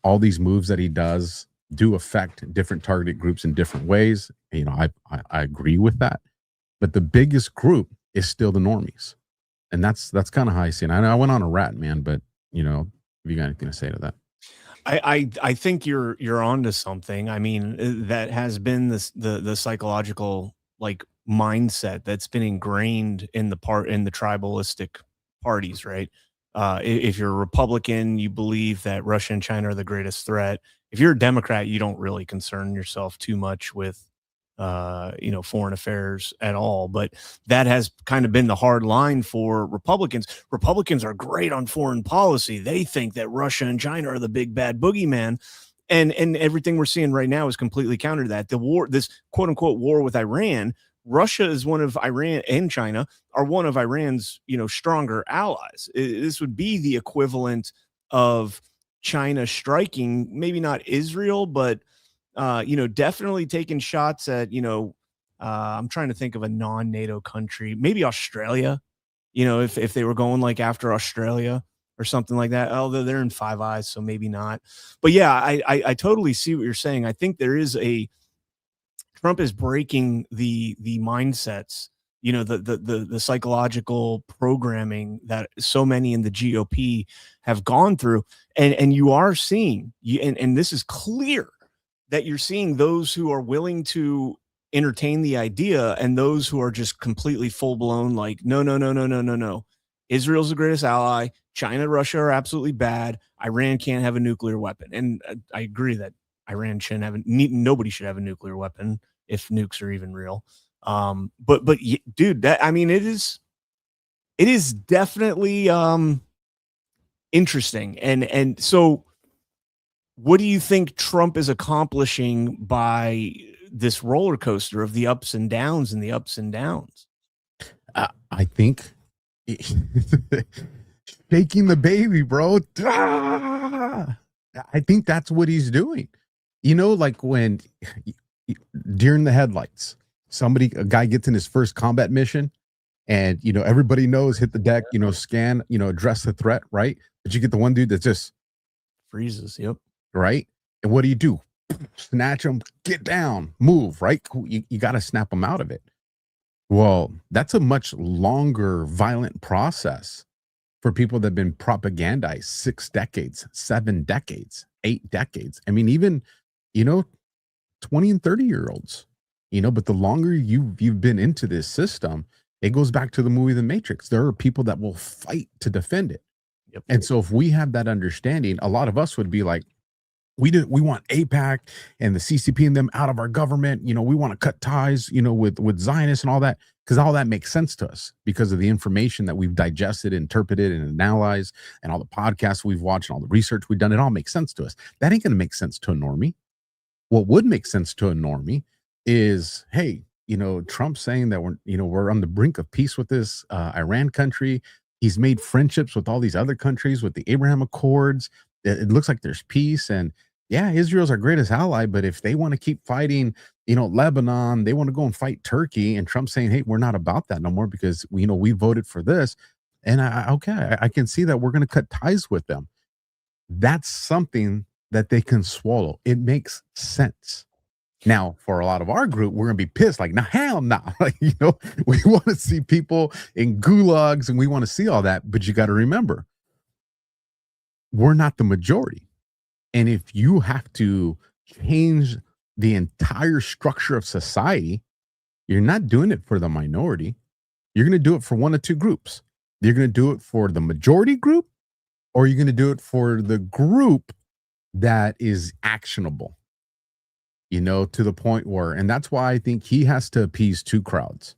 Speaker 1: all these moves that he does do affect different targeted groups in different ways. I agree with that. But the biggest group is still the normies. And that's kind of how I see it. I know I went on a rat, man, but, have you got anything to say to that?
Speaker 9: I think you're onto something. I mean, that has been the psychological mindset that's been ingrained in the tribalistic parties, right? If you're a Republican, you believe that Russia and China are the greatest threat. If you're a Democrat, you don't really concern yourself too much with foreign affairs at all. But that has kind of been the hard line for Republicans. Republicans are great on foreign policy. They think that Russia and China are the big bad boogeyman. And everything we're seeing right now is completely counter to that. The war, this quote unquote war with Iran, Russia is one of Iran and China are one of Iran's, stronger allies. This would be the equivalent of China striking, maybe not Israel, but definitely taking shots at, I'm trying to think of a non-NATO country, maybe Australia, if they were going after Australia or something like that. Although they're in Five Eyes, so maybe not. But yeah, I totally see what you're saying. I think there is Trump is breaking the mindsets, the psychological programming that so many in the GOP have gone through. And you are seeing, and this is clear, that you're seeing those who are willing to entertain the idea, and those who are just completely full blown like, no, no, no, no, no, no, no. Israel's the greatest ally. China, Russia are absolutely bad. Iran can't have a nuclear weapon. And I agree that Iran shouldn't have nobody should have a nuclear weapon if nukes are even real. But dude, that, I mean, it is definitely interesting. And so what do you think Trump is accomplishing by this roller coaster of the ups and downs and the ups and downs?
Speaker 1: I think shaking the baby, bro. I think that's what he's doing. You know, like when during the headlights, a guy gets in his first combat mission, and you know everybody knows hit the deck, you know, scan, you know, address the threat, right? But you get the one dude that just
Speaker 9: freezes. Yep.
Speaker 1: Right. And what do? Snatch him, get down, move, right? You got to snap them out of it. Well, that's a much longer violent process for people that have been propagandized 6 decades, 7 decades, 8 decades. I mean, even, you know, 20 and 30-year-olds, you know, but the longer you've been into this system, it goes back to the movie The Matrix. There are people that will fight to defend it.
Speaker 9: Yep.
Speaker 1: And so if we have that understanding, a lot of us would be like, we want AIPAC and the CCP and them out of our government. You know, we want to cut ties, you know, with Zionists and all that, because all that makes sense to us because of the information that we've digested, interpreted, and analyzed, and all the podcasts we've watched and all the research we've done. It all makes sense to us. That ain't going to make sense to a normie. What would make sense to a normie is, hey, you know, Trump saying that we're on the brink of peace with this Iran country. He's made friendships with all these other countries with the Abraham Accords. It looks like there's peace, and yeah, Israel's our greatest ally. But if they want to keep fighting, you know, Lebanon, they want to go and fight Turkey, and Trump's saying, hey, we're not about that no more because we voted for this. And I can see that we're going to cut ties with them. That's something that they can swallow. It makes sense. Now, for a lot of our group, we're going to be pissed. Like, no, hell no. Like, you know, we want to see people in gulags and we want to see all that. But you got to remember, we're not the majority. And if you have to change the entire structure of society, you're not doing it for the minority. You're going to do it for one of two groups. You're going to do it for the majority group, or you're going to do it for the group that is actionable, you know, to the point where, and that's why I think he has to appease two crowds.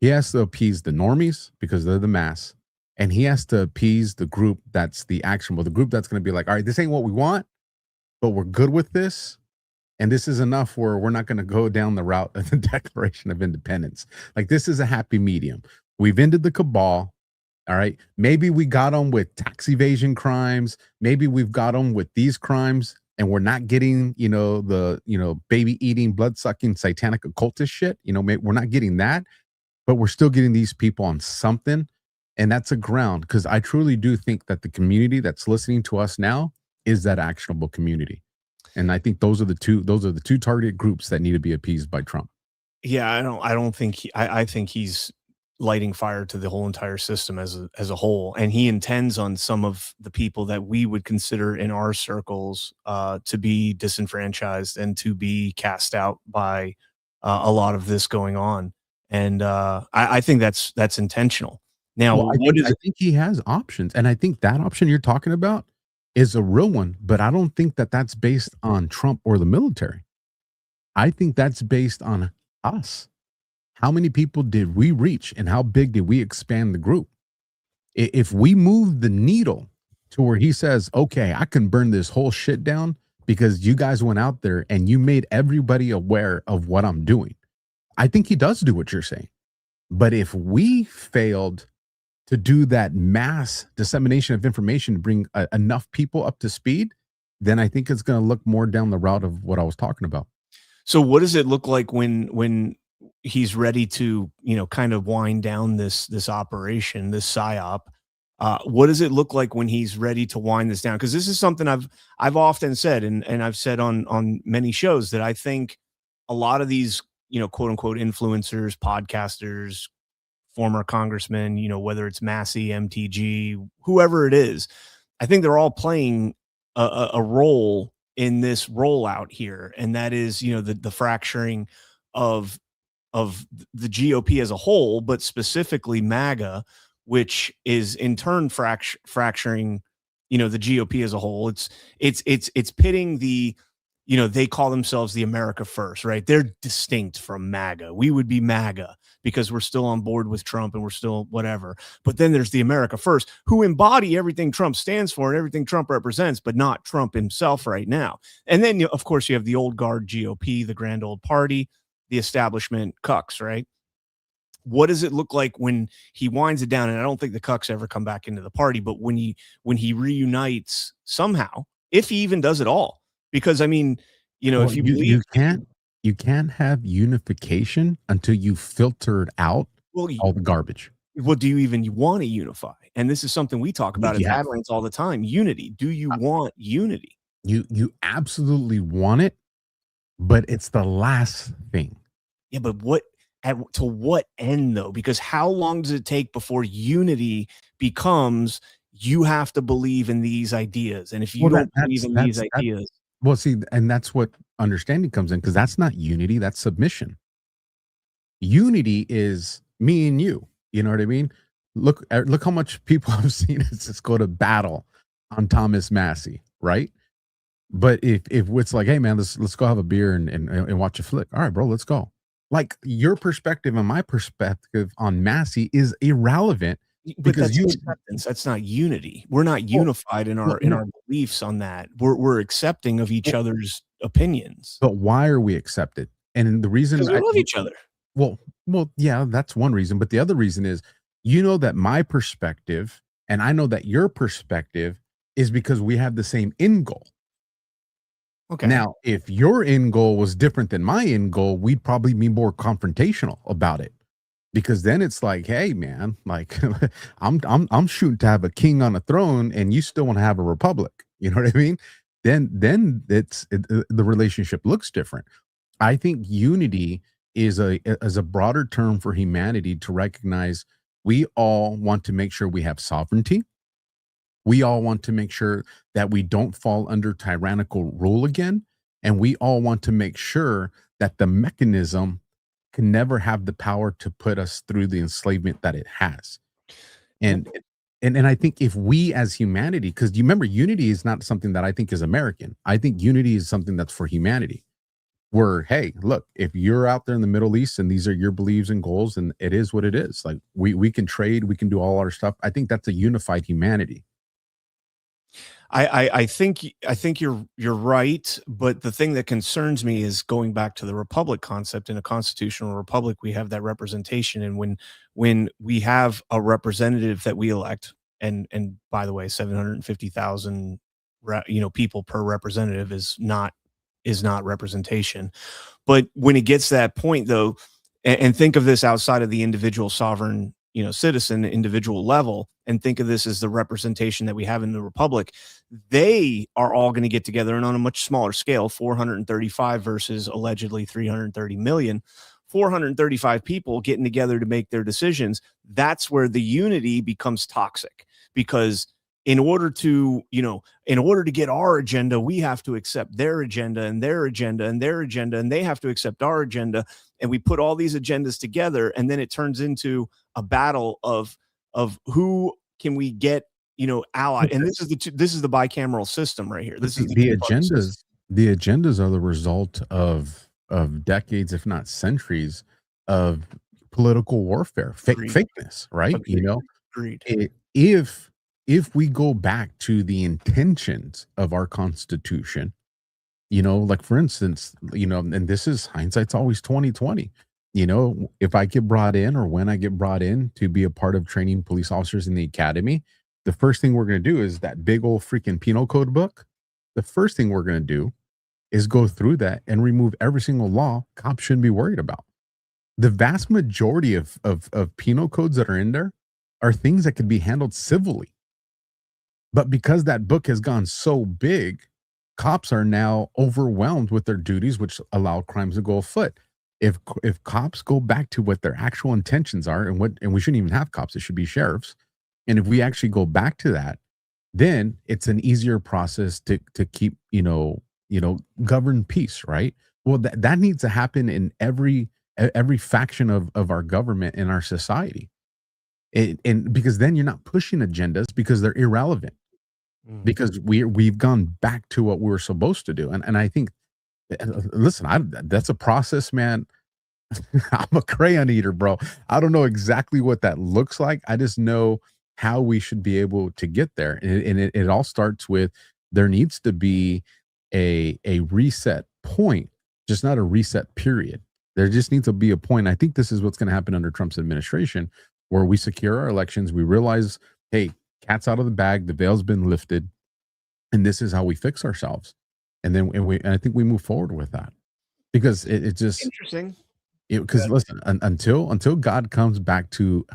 Speaker 1: He has to appease the normies because they're the mass. And he has to appease the group that's the actionable, the group that's going to be like, all right, this ain't what we want, but we're good with this. And this is enough where we're not going to go down the route of the Declaration of Independence. Like, this is a happy medium. We've ended the cabal. All right. Maybe we got them with tax evasion crimes. Maybe we've got them with these crimes, and we're not getting, you know, the, you know, baby eating, blood sucking, satanic occultist shit. You know, we're not getting that, but we're still getting these people on something. And that's a ground, because I truly do think that the community that's listening to us now is that actionable community. And I think those are the two target groups that need to be appeased by Trump.
Speaker 9: Yeah, I don't think I think he's lighting fire to the whole entire system as a whole, and he intends on some of the people that we would consider in our circles to be disenfranchised and to be cast out by a lot of this going on. And I think that's intentional. Now,
Speaker 1: well, I think he has options, and I think that option you're talking about is a real one, but I don't think that that's based on Trump or the military. I think that's based on us. How many people did we reach, and how big did we expand the group? If we move the needle to where he says, okay, I can burn this whole shit down because you guys went out there and you made everybody aware of what I'm doing, I think he does do what you're saying. But if we failed to do that mass dissemination of information to bring enough people up to speed, then I think it's going to look more down the route of what I was talking about.
Speaker 9: So what does it look like when he's ready to, you know, kind of wind down this operation, this Psyop? What does it look like when he's ready to wind this down? Because this is something I've often said, and I've said on many shows, that I think a lot of these, you know, quote unquote influencers, podcasters, former congressmen, you know, whether it's Massey, MTG, whoever it is, I think they're all playing a role in this rollout here. And that is, you know, the fracturing of the GOP as a whole, but specifically MAGA, which is in turn fracturing, the GOP as a whole. It's pitting the, they call themselves the America First, right? They're distinct from MAGA. We would be MAGA because we're still on board with Trump and we're still whatever. But then there's the America First, who embody everything Trump stands for and everything Trump represents, but not Trump himself right now. And then, of course, you have the old guard GOP, the grand old party, the establishment cucks, right? What does it look like when he winds it down? And I don't think the cucks ever come back into the party, but when he reunites somehow, if he even does it all, because I mean, if you believe
Speaker 1: you can't have unification until you filtered out all the garbage.
Speaker 9: Well, do you even want to unify? And this is something we talk about at Badlands all the time. Unity. Do you want unity?
Speaker 1: You absolutely want it, but it's the last thing.
Speaker 9: Yeah, but to what end though? Because how long does it take before unity becomes you have to believe in these ideas? And if you don't believe in these ideas.
Speaker 1: Well, see, and that's what understanding comes in, because that's not unity, that's submission. Unity is me and you. You know what I mean? Look how much people have seen us just go to battle on Thomas Massey, right? But if it's like, hey man, let's go have a beer and watch a flick. All right, bro, let's go. Like your perspective and my perspective on Massey is irrelevant. Because
Speaker 9: that's acceptance. That's not unity. We're not unified in our beliefs on that. We're accepting of each other's opinions.
Speaker 1: But why are we accepted? And the reason
Speaker 9: we love each other.
Speaker 1: Well, yeah, that's one reason. But the other reason is, that my perspective and I know that your perspective is because we have the same end goal.
Speaker 9: Okay.
Speaker 1: Now, if your end goal was different than my end goal, we'd probably be more confrontational about it. Because then it's like, hey man, like I'm shooting to have a king on a throne, and you still want to have a republic. You know what I mean? Then the relationship looks different. I think unity is a broader term for humanity to recognize we all want to make sure we have sovereignty. We all want to make sure that we don't fall under tyrannical rule again, and we all want to make sure that the mechanism can never have the power to put us through the enslavement that it has. And I think if we as humanity, because you remember, unity is not something that I think is American. I think unity is something that's for humanity. Where, hey, look, if you're out there in the Middle East and these are your beliefs and goals, and it is what it is. Like we can trade, we can do all our stuff. I think that's a unified humanity.
Speaker 9: I think you're right, but the thing that concerns me is going back to the republic concept. In a constitutional republic, we have that representation, and when we have a representative that we elect, and by the way, 750,000 people per representative is not representation. But when it gets to that point, though, and think of this outside of the individual sovereign citizen, individual level, and think of this as the representation that we have in the republic. They are all going to get together, and on a much smaller scale, 435 versus allegedly 330 million, 435 people getting together to make their decisions. That's where the unity becomes toxic, because in order to get our agenda, we have to accept their agenda and their agenda and their agenda, and they have to accept our agenda. And we put all these agendas together, and then it turns into a battle of who can we get, allied. And this is the bicameral system right here. This is
Speaker 1: the agendas. The agendas are the result of decades, if not centuries, of political warfare, fakeness, right?
Speaker 9: Agreed.
Speaker 1: If we go back to the intentions of our Constitution, like for instance, and this is hindsight's always 2020. If I get brought in, or when I get brought in to be a part of training police officers in the academy, the first thing we're going to do is that big old freaking penal code book. The first thing we're going to do is go through that and remove every single law cops shouldn't be worried about. The vast majority of penal codes that are in there are things that could be handled civilly. But because that book has gone so big, cops are now overwhelmed with their duties, which allow crimes to go afoot. If cops go back to what their actual intentions are, and we shouldn't even have cops, it should be sheriffs. And if we actually go back to that, then it's an easier process to keep, govern peace, right? Well, that needs to happen in every every faction of our government and our society. And because then you're not pushing agendas because they're irrelevant, because we've gone back to what we were supposed to do. And I think, listen, that's a process, man. I'm a crayon eater, bro. I don't know exactly what that looks like. I just know how we should be able to get there. And it all starts with, there needs to be a reset point, just not a reset period. There just needs to be a point. I think this is what's going to happen under Trump's administration, where we secure our elections. We realize, hey, cat's out of the bag. The veil's been lifted. And this is how we fix ourselves. And I think we move forward with that, because it just
Speaker 9: interesting.
Speaker 1: Because listen, until God comes back to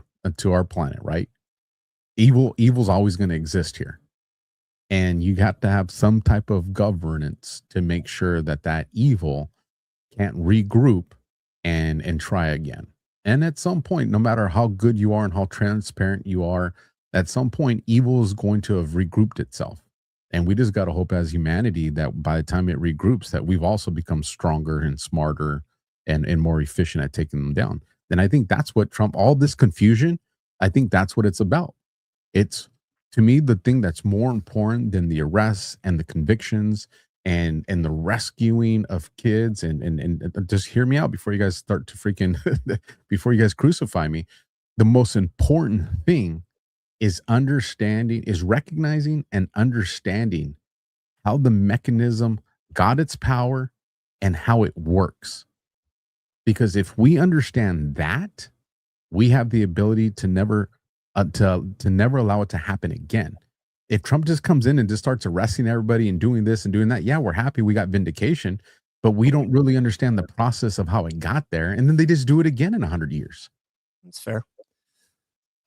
Speaker 1: our planet, right? Evil's always going to exist here, and you have to have some type of governance to make sure that evil can't regroup and try again. And at some point, no matter how good you are and how transparent you are, at some point, evil is going to have regrouped itself. And we just got to hope as humanity that by the time it regroups, that we've also become stronger and smarter and more efficient at taking them down. Then I think that's what Trump, all this confusion, I think that's what it's about. It's, to me, the thing that's more important than the arrests and the convictions and the rescuing of kids. And just hear me out before you guys start to before you guys crucify me. The most important thing is recognizing and understanding how the mechanism got its power and how it works. Because if we understand that, we have the ability to never allow it to happen again. If Trump just comes in and just starts arresting everybody and doing this and doing that, yeah, we're happy we got vindication, but we don't really understand the process of how it got there, and then they just do it again in 100 years.
Speaker 9: That's fair.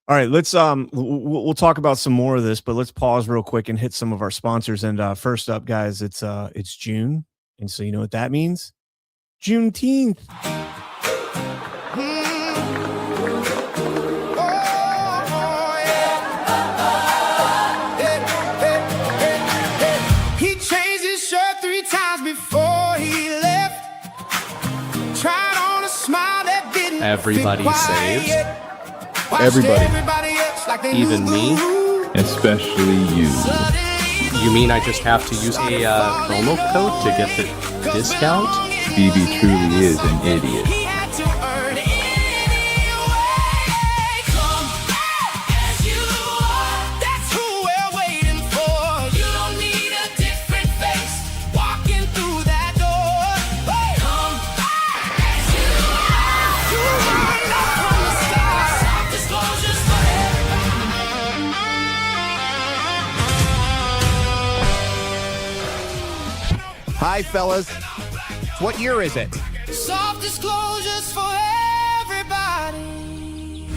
Speaker 9: All right, let's we'll talk about some more of this, but let's pause real quick and hit some of our sponsors. And first up, guys, it's June, and so you know what that means? Juneteenth.
Speaker 17: He changed his shirt 3 times before he left. Tried on a smile that didn't.
Speaker 18: Everybody saves.
Speaker 17: Everybody.
Speaker 18: Even me.
Speaker 19: Especially you.
Speaker 18: You mean I just have to use a promo code to get the discount?
Speaker 19: BB truly is an idiot.
Speaker 20: Hi, fellas. What year is it?
Speaker 17: Soft disclosures for everybody.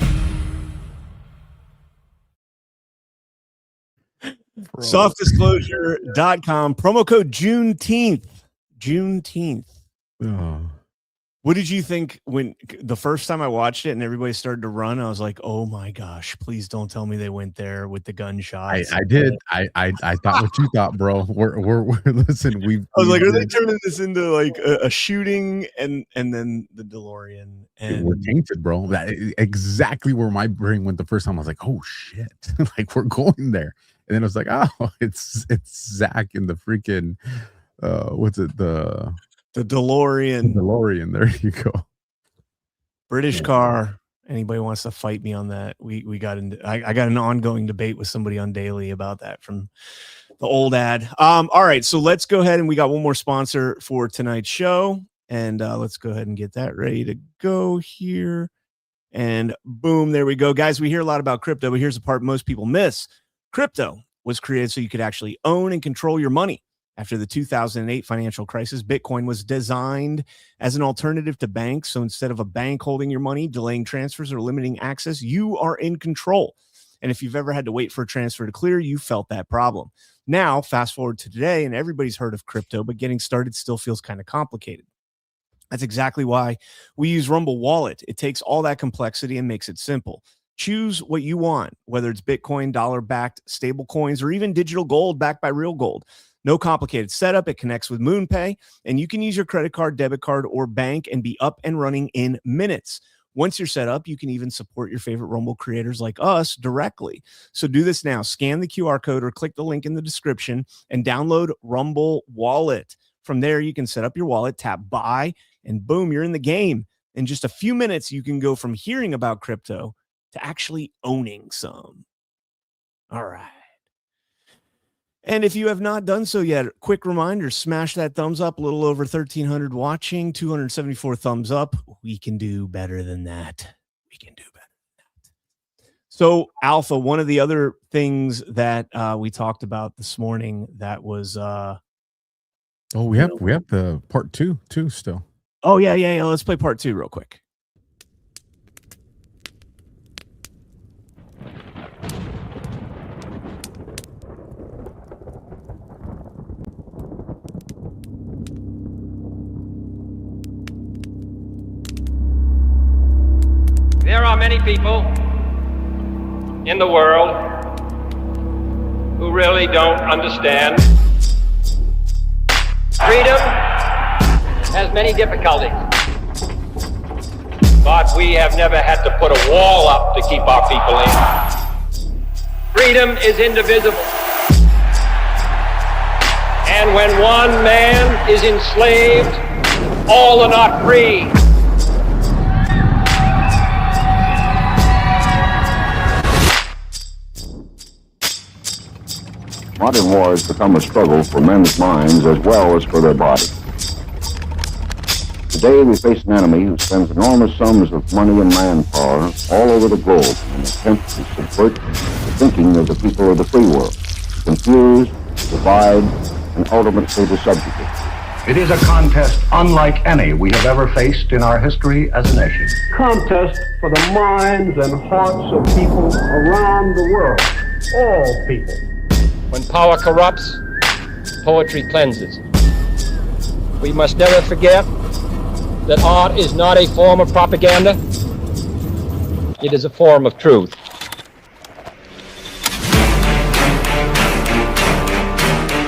Speaker 9: Softdisclosure.com. Promo code Juneteenth.
Speaker 1: Oh.
Speaker 9: What did you think when the first time I watched it and everybody started to run? I was like, oh my gosh, please don't tell me they went there with the gunshots.
Speaker 1: I did. I thought what you thought, bro. We're listen,
Speaker 9: I was like, are they turning this into like a shooting and then the DeLorean? And
Speaker 1: we're tainted, bro. That exactly where my brain went the first time. I was like, oh shit, like we're going there. And then I was like, oh, it's Zach in the freaking what's it, the
Speaker 9: DeLorean.
Speaker 1: The DeLorean. There you go.
Speaker 9: British car. Anybody wants to fight me on that? We got into. I got an ongoing debate with somebody on Daily about that from the old ad. All right, so let's go ahead and we got one more sponsor for tonight's show, and let's go ahead and get that ready to go here. And boom, there we go, guys. We hear a lot about crypto, but here's the part most people miss: crypto was created so you could actually own and control your money. After the 2008 financial crisis, Bitcoin was designed as an alternative to banks. So instead of a bank holding your money, delaying transfers, or limiting access, you are in control. And if you've ever had to wait for a transfer to clear, you felt that problem. Now, fast forward to today, and everybody's heard of crypto, but getting started still feels kind of complicated. That's exactly why we use Rumble Wallet. It takes all that complexity and makes it simple. Choose what you want, whether it's Bitcoin, dollar-backed stable coins, or even digital gold backed by real gold. No complicated setup. It connects with MoonPay, and you can use your credit card, debit card, or bank and be up and running in minutes. Once you're set up, you can even support your favorite Rumble creators like us directly. So do this now. Scan the QR code or click the link in the description and download Rumble Wallet. From there, you can set up your wallet, tap buy, and boom, you're in the game. In just a few minutes, you can go from hearing about crypto to actually owning some. All right. And if you have not done so yet, quick reminder, smash that thumbs up. A little over 1,300 watching, 274 thumbs up. We can do better than that. We can do better than that. So, Alpha, one of the other things that we talked about this morning that was...
Speaker 1: we have the part two too still.
Speaker 9: Oh, yeah. Let's play part 2 real quick.
Speaker 13: There are many people in the world who really don't understand. Freedom has many difficulties, but we have never had to put a wall up to keep our people in. Freedom is indivisible. And when one man is enslaved, all are not free.
Speaker 21: Modern war has become a struggle for men's minds as well as for their bodies. Today we face an enemy who spends enormous sums of money and manpower all over the globe in an attempt to subvert the thinking of the people of the free world, to confuse, divide, and ultimately to subjugate.
Speaker 22: It is a contest unlike any we have ever faced in our history as a nation.
Speaker 23: Contest for the minds and hearts of people around the world, all people.
Speaker 13: When power corrupts, poetry cleanses. We must never forget that art is not a form of propaganda. It is a form of truth.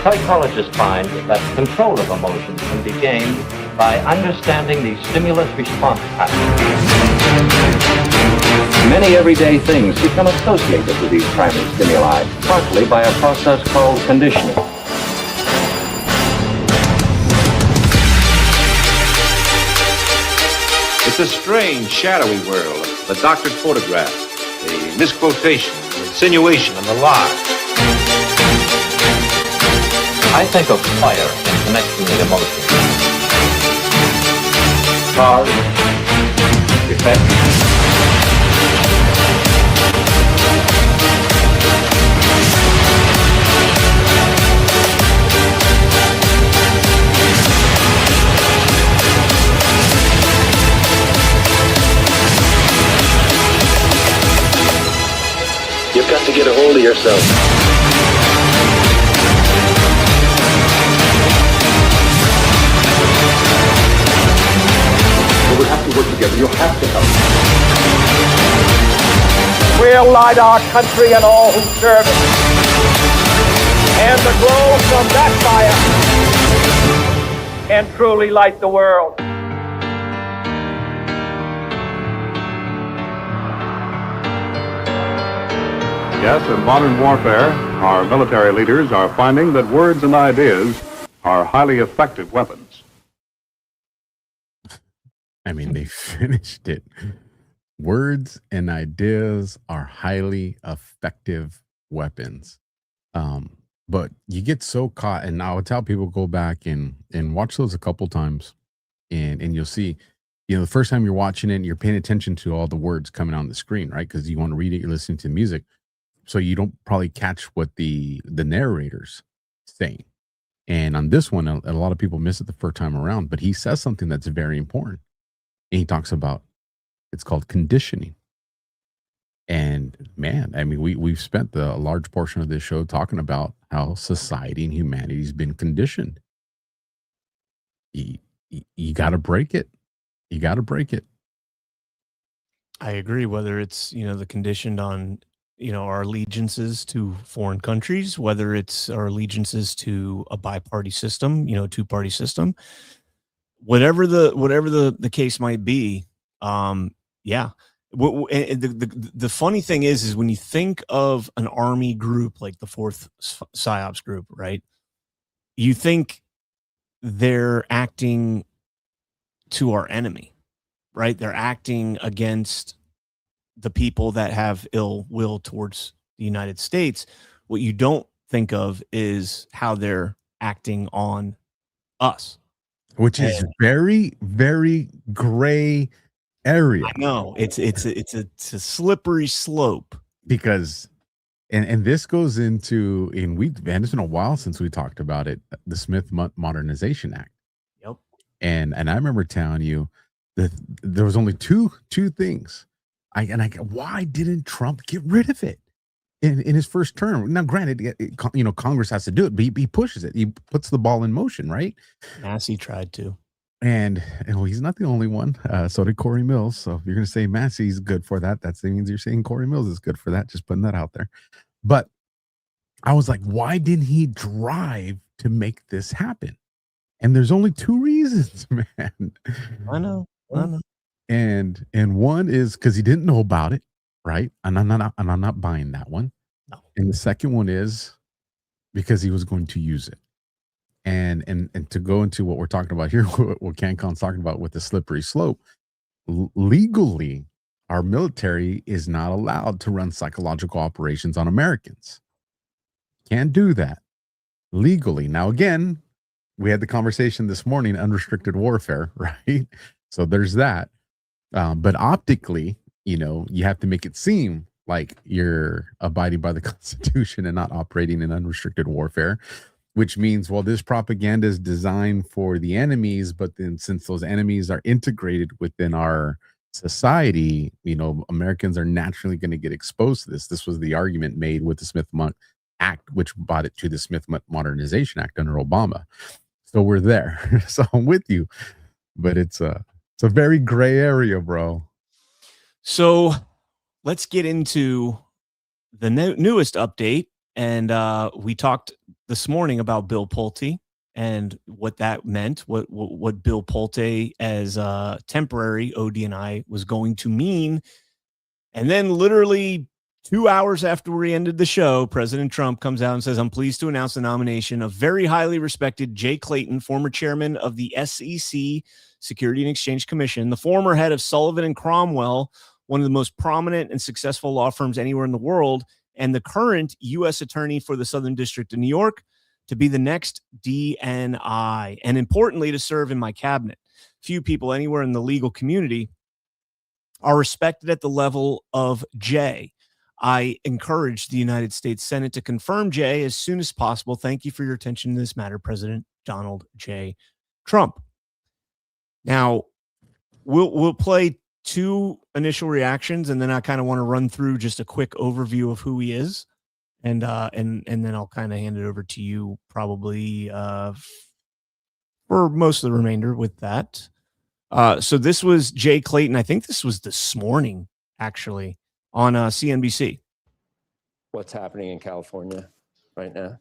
Speaker 24: Psychologists find that control of emotions can be gained by understanding the stimulus-response pattern. Many everyday things become associated with these primary stimuli, partly by a process called conditioning.
Speaker 25: It's a strange, shadowy world. The doctored photograph, the misquotation, the insinuation, and the lie.
Speaker 24: I think of fire in connection with emotion. Cars, effects.
Speaker 25: You've got to get a hold of yourself.
Speaker 22: We have to work together. You have to help.
Speaker 13: We'll light our country and all who serve it. And the glow from that fire can truly light the world.
Speaker 12: Yes, in modern warfare, our military leaders are finding that words and ideas are highly effective weapons.
Speaker 1: I mean, they finished it. Words and ideas are highly effective weapons. But you get so caught, and I would tell people go back and watch those a couple times, and you'll see, the first time you're watching it, you're paying attention to all the words coming on the screen, right? Because you want to read it, you're listening to music. So you don't probably catch what the narrator's saying. And on this one, a lot of people miss it the first time around, but he says something that's very important. And he talks about, it's called conditioning. And man, I mean, we've spent a large portion of this show talking about how society and humanity's been conditioned. You got to break it. You got to break it.
Speaker 9: I agree. Whether it's, the conditioned on our allegiances to foreign countries, whether it's our allegiances to a bi-party system, two-party system, whatever the case might be. Yeah. The funny thing is when you think of an army group like the 4th Psyops group, right? You think they're acting to our enemy, right? They're acting against the people that have ill will towards the United States. What you don't think of is how they're acting on us,
Speaker 1: which is very, very gray area.
Speaker 9: I know it's a slippery slope,
Speaker 1: because and this goes into, and it's been a while since we talked about it, the Smith Modernization Act.
Speaker 9: Yep.
Speaker 1: And I remember telling you that there was only two things. Why didn't Trump get rid of it in his first term? Now, granted, Congress has to do it, but he pushes it. He puts the ball in motion, right?
Speaker 9: Massey tried to.
Speaker 1: And he's not the only one. So did Corey Mills. So if you're going to say Massey's good for that, that means you're saying Corey Mills is good for that. Just putting that out there. But I was like, why didn't he drive to make this happen? And there's only 2 reasons, man.
Speaker 9: I know.
Speaker 1: And one is because he didn't know about it, right? And I'm not buying that one.
Speaker 9: No.
Speaker 1: And the second one is because he was going to use it. And to go into what we're talking about here, what CannCon's talking about with the slippery slope, legally, our military is not allowed to run psychological operations on Americans. Can't do that legally. Now, again, we had the conversation this morning, unrestricted warfare, right? So there's that. But optically, you have to make it seem like you're abiding by the Constitution and not operating in unrestricted warfare. Which means, well, this propaganda is designed for the enemies, but then since those enemies are integrated within our society, Americans are naturally going to get exposed to this. This was the argument made with the Smith Act, which brought it to the Smith Modernization Act under Obama. So we're there. So I'm with you, but it's a very gray area, bro.
Speaker 9: So let's get into the newest update. And we talked this morning about Bill Pulte and what that meant, what Bill Pulte as temporary ODNI was going to mean. And then literally 2 hours after we ended the show, President Trump comes out and says, I'm pleased to announce the nomination of very highly respected Jay Clayton, former chairman of the SEC, Security and Exchange Commission, the former head of Sullivan and Cromwell, one of the most prominent and successful law firms anywhere in the world, and the current U.S. attorney for the Southern District of New York, to be the next DNI, and importantly, to serve in my cabinet. Few people anywhere in the legal community are respected at the level of Jay. I encourage the United States Senate to confirm Jay as soon as possible. Thank you for your attention to this matter, President Donald J. Trump. Now, we'll play 2 initial reactions, and then I kind of want to run through just a quick overview of who he is, and then I'll kind of hand it over to you probably for most of the remainder with that. So this was Jay Clayton. I think this was this morning, actually, on CNBC.
Speaker 2: What's happening in California right now?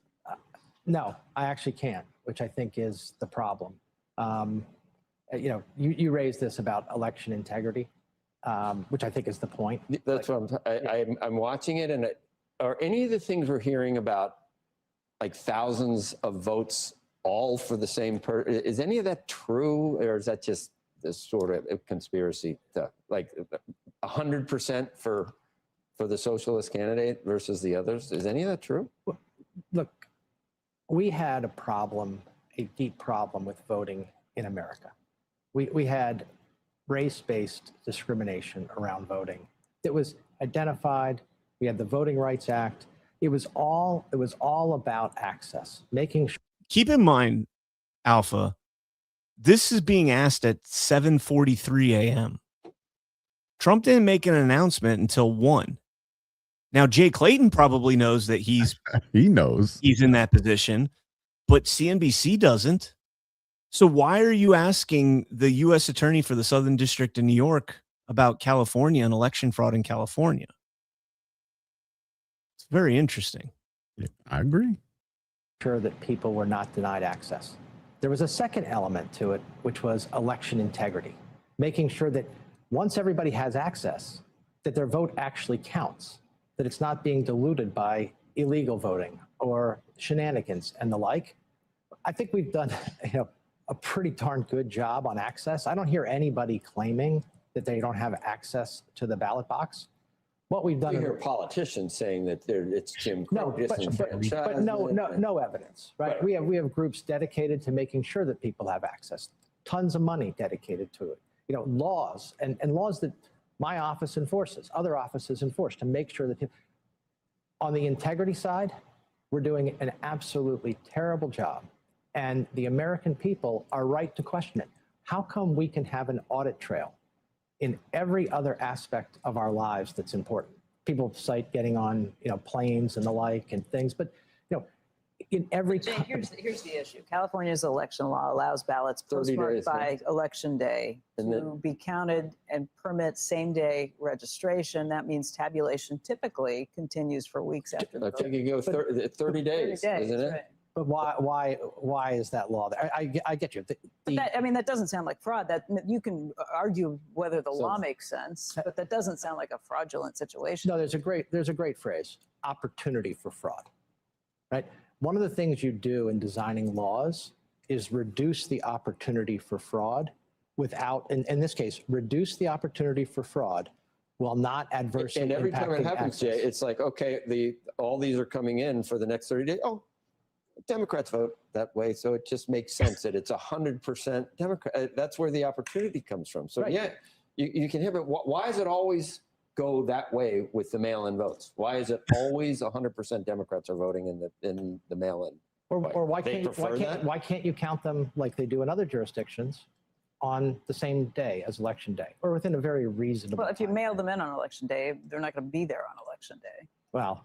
Speaker 3: No, I actually can't, which I think is the problem. You raised this about election integrity, which I think is the point.
Speaker 2: That's what I'm watching it, and are any of the things we're hearing about, like thousands of votes all for the same person, is any of that true, or is that just this sort of conspiracy stuff? Like 100% for the socialist candidate versus the others? Is any of that true?
Speaker 3: Look, we had a problem, a deep problem with voting in America. We had race-based discrimination around voting. It was identified. We had the Voting Rights Act. It was all about access, making sure.
Speaker 9: Keep in mind, Alpha, this is being asked at 7:43 a.m. Trump didn't make an announcement until 1. Now, Jay Clayton probably knows that he
Speaker 1: knows
Speaker 9: he's in that position, but CNBC doesn't. So why are you asking the U.S. attorney for the Southern District of New York about California and election fraud in California? very interesting.
Speaker 1: I agree.
Speaker 3: Sure that people were not denied access. There was a second element to it, which was election integrity, making sure that once everybody has access, that their vote actually counts, that it's not being diluted by illegal voting or shenanigans and the like. I think we've done a pretty darn good job on access. I don't hear anybody claiming that they don't have access to the ballot box. What we've done.
Speaker 2: You hear politicians saying that it's Jim Crow disenfranchised.
Speaker 3: But no evidence, right? We have groups dedicated to making sure that people have access. Tons of money dedicated to it. Laws and laws that my office enforces, other offices enforce to make sure that on the integrity side, we're doing an absolutely terrible job. And the American people are right to question it. How come we can have an audit trail in every other aspect of our lives that's important? People cite getting on, planes and the like and things, but in every.
Speaker 4: Jay, here's the issue. California's election law allows ballots postmarked by election day to be counted and permit same-day registration. That means tabulation typically continues for weeks after the vote.
Speaker 2: I think you go 30 days, isn't it?
Speaker 4: Right.
Speaker 3: But why is that law there? I get you.
Speaker 4: That doesn't sound like fraud. That you can argue whether the law makes sense, but that doesn't sound like a fraudulent situation.
Speaker 3: No, there's a great phrase: opportunity for fraud. Right. One of the things you do in designing laws is reduce the opportunity for fraud without, in this case, reduce the opportunity for fraud while not adversely impacting.
Speaker 2: And every time it happens,
Speaker 3: access.
Speaker 2: Jay, it's like, okay, all these are coming in for the next 30 days. Oh, Democrats vote that way, so it just makes sense that it's 100% Democrat. That's where the opportunity comes from. So yeah, you can hear, but why does it always go that way with the mail-in votes? Why is it always 100% Democrats are voting in the mail-in?
Speaker 3: Or why can't you count them like they do in other jurisdictions on the same day as election day, or within a very reasonable
Speaker 4: Well, if you mail them in on election day, they're not going to be there on election day.
Speaker 3: Well,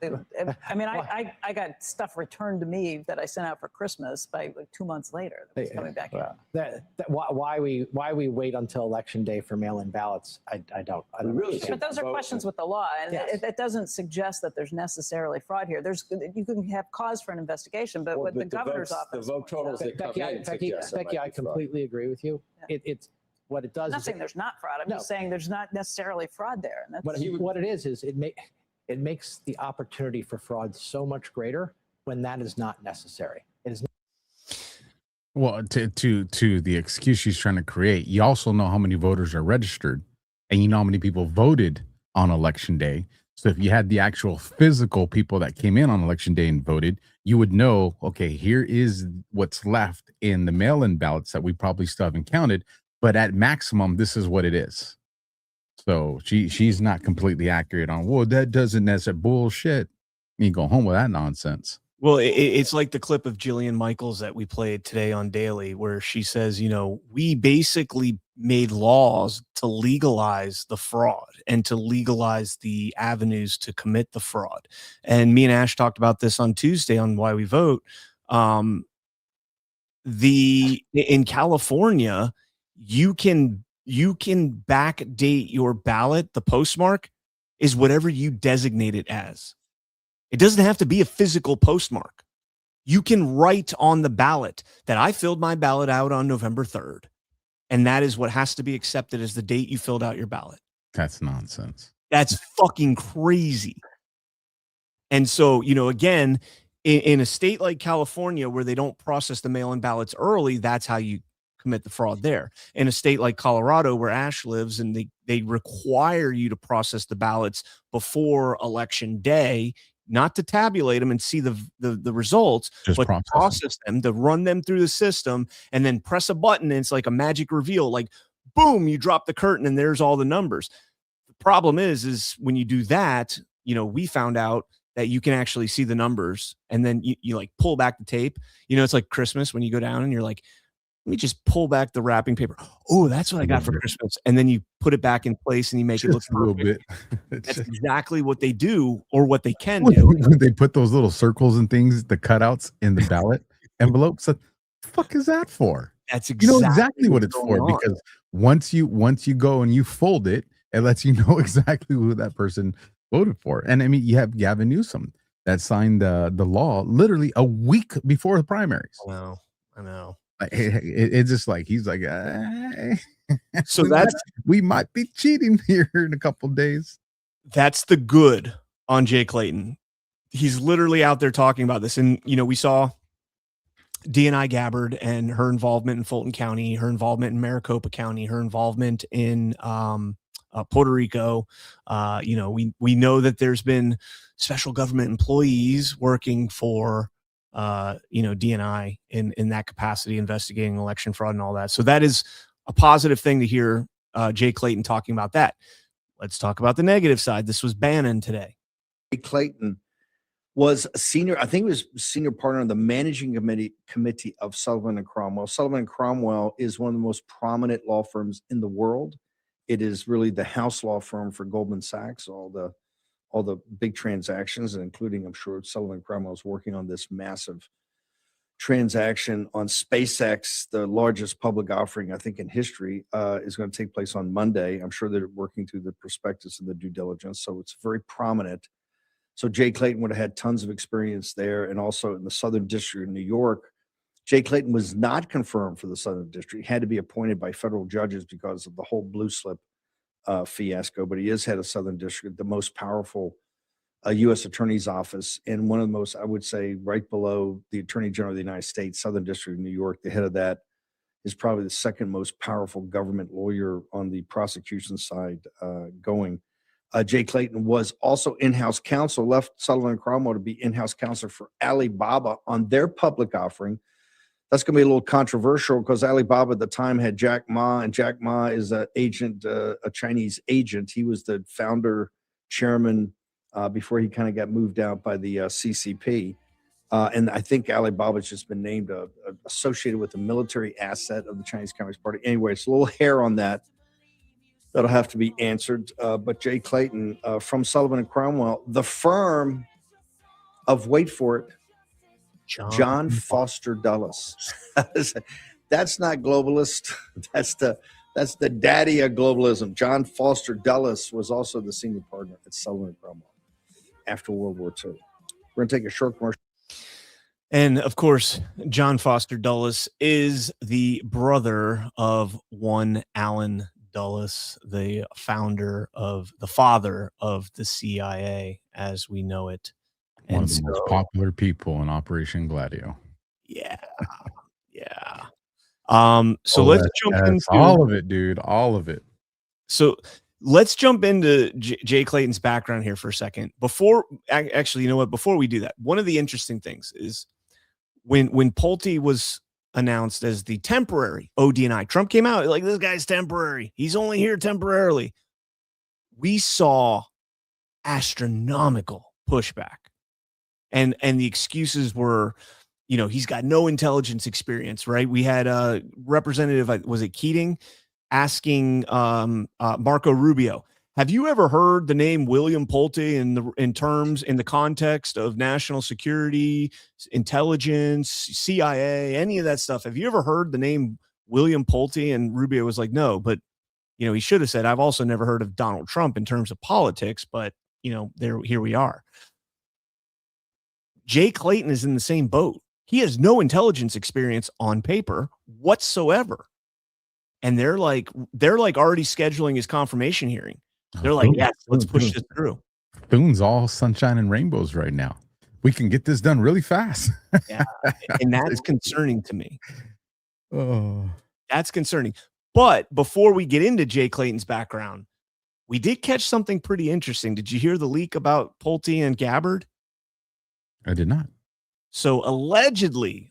Speaker 4: I got stuff returned to me that I sent out for Christmas by 2 months later that was coming back in.
Speaker 3: Why we wait until election day for mail-in ballots? I don't really.
Speaker 4: But those are questions with the law, and it doesn't suggest that there's necessarily fraud here. You can have cause for an investigation, but with the governor's office,
Speaker 2: the vote totals that come in.
Speaker 3: Becky, I completely agree with you. It's what it does.
Speaker 4: I'm not saying there's not fraud. I'm just saying there's not necessarily fraud there. And that's,
Speaker 3: what it is it makes the opportunity for fraud so much greater when that is not necessary. It is.
Speaker 1: Well, to the excuse she's trying to create, you also know how many voters are registered, and you know how many people voted on election day. So if you had the actual physical people that came in on election day and voted, you would know, okay, here is what's left in the mail-in ballots that we probably still haven't counted, but at maximum, this is what it is. So she's not completely accurate on, well, that doesn't necessarily bullshit. You go home with that nonsense.
Speaker 9: Well, it's like the clip of Jillian Michaels that we played today on Daily, where she says, we basically made laws to legalize the fraud and to legalize the avenues to commit the fraud. And me and Ash talked about this on Tuesday on Why We Vote. In California, you can backdate your ballot. The postmark is whatever you designate it as. It doesn't have to be a physical postmark. You can write on the ballot that I filled my ballot out on November 3rd. And that is what has to be accepted as the date you filled out your ballot.
Speaker 1: That's nonsense.
Speaker 9: That's fucking crazy. And so, again, in a state like California where they don't process the mail-in ballots early, that's how you commit the fraud there. In a state like Colorado where Ash lives, and they require you to process the ballots before election day, not to tabulate them and see the results, but to process them, to run them through the system, and then press a button and it's like a magic reveal, like boom, you drop the curtain and there's all the numbers. The problem is when you do that, we found out that you can actually see the numbers, and then you like pull back the tape. It's like Christmas when you go down and you're like, let me just pull back the wrapping paper. Oh, that's what I got for Christmas. And then you put it back in place and you make it look
Speaker 1: a little bit.
Speaker 9: That's exactly what they do, or what they can do.
Speaker 1: They put those little circles and things, the cutouts in the ballot envelopes. What the fuck is that for?
Speaker 9: That's
Speaker 1: exactly what it's for. Because once you go and you fold it, it lets you know exactly who that person voted for. And I mean, you have Gavin Newsom. that signed the law literally a week before the primaries.
Speaker 9: I know.
Speaker 1: It's just like he's like, hey,
Speaker 9: so
Speaker 1: we might be cheating here in a couple of days.
Speaker 9: That's the good on Jay Clayton. He's literally out there talking about this, and we saw DNI Gabbard and her involvement in Fulton County, her involvement in Maricopa County, her involvement in Puerto Rico. We know that there's been special government employees working for DNI in that capacity, investigating election fraud and all that. So that is a positive thing to hear Jay Clayton talking about that. Let's talk about the negative side. This was Bannon today.
Speaker 5: Clayton was a senior, I think he was senior partner on the managing committee of Sullivan and Cromwell. Sullivan and Cromwell is one of the most prominent law firms in the world. It is really the house law firm for Goldman Sachs, all the big transactions, and including, I'm sure, Sullivan and Cromwell is working on this massive transaction on SpaceX, the largest public offering, I think, in history, is going to take place on Monday. I'm sure they're working through the prospectus and the due diligence, so it's very prominent. So Jay Clayton would have had tons of experience there, and also in the Southern District of New York. Jay Clayton was not confirmed for the Southern District. He had to be appointed by federal judges because of the whole blue slip fiasco, but he is head of Southern District, the most powerful U.S. Attorney's Office, and one of the most, I would say, right below the Attorney General of the United States, Southern District of New York. The head of that is probably the second most powerful government lawyer on the prosecution side going. Jay Clayton was also in-house counsel, left Sullivan and Cromwell to be in-house counsel for Alibaba on their public offering. That's going to be a little controversial because Alibaba at the time had Jack Ma, and Jack Ma is an agent, a Chinese agent. He was the founder, chairman, before he kind of got moved out by the CCP. And I think Alibaba's just been named associated with the military asset of the Chinese Communist Party. Anyway, it's a little hair on that. That'll have to be answered. But Jay Clayton from Sullivan and Cromwell, the firm of, wait for it, John Foster Dulles. That's not globalist. That's the daddy of globalism. John Foster Dulles was also the senior partner at Sullivan and Cromwell after World War II. We're going to take a short commercial.
Speaker 9: And of course, John Foster Dulles is the brother of one Allen Dulles, the father of the CIA as we know it.
Speaker 1: One of the most popular people in Operation Gladio.
Speaker 9: Yeah. So let's jump into
Speaker 1: all of it, dude. All of it.
Speaker 9: So let's jump into Jay Clayton's background here for a second. Before we do that, one of the interesting things is when Pulte was announced as the temporary ODNI, Trump came out like, this guy's temporary. He's only here temporarily. We saw astronomical pushback. And the excuses were, he's got no intelligence experience, right? We had a representative, was it Keating, asking Marco Rubio, have you ever heard the name William Pulte in the context of national security, intelligence, CIA, any of that stuff? Have you ever heard the name William Pulte? And Rubio was like, no, but he should have said, I've also never heard of Donald Trump in terms of politics, but here we are. Jay Clayton is in the same boat. He has no intelligence experience on paper whatsoever. And they're like already scheduling his confirmation hearing. They're like, yes, let's push this through.
Speaker 1: Thun's all sunshine and rainbows right now. We can get this done really fast.
Speaker 9: Yeah. And that's concerning to me.
Speaker 1: Oh,
Speaker 9: that's concerning. But before we get into Jay Clayton's background, we did catch something pretty interesting. Did you hear the leak about Pulte and Gabbard?
Speaker 1: I did not.
Speaker 9: So allegedly,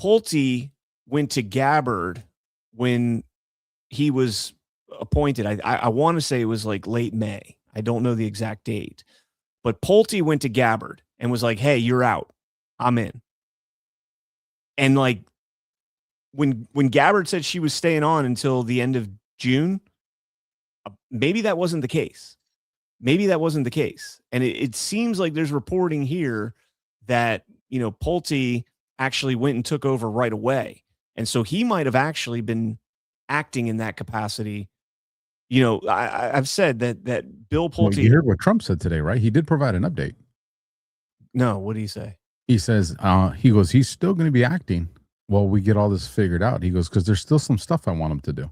Speaker 9: Pulte went to Gabbard when he was appointed. I want to say it was like late May. I don't know the exact date. But Pulte went to Gabbard and was like, hey, you're out. I'm in. And like when Gabbard said she was staying on until the end of June, maybe that wasn't the case. And it seems like there's reporting here that, Pulte actually went and took over right away. And so he might have actually been acting in that capacity, I've said that Bill Pulte.
Speaker 1: You heard what Trump said today, right? He did provide an update.
Speaker 9: No, what did he say?
Speaker 1: He says, he's still going to be acting while we get all this figured out. He goes, because there's still some stuff I want him to do.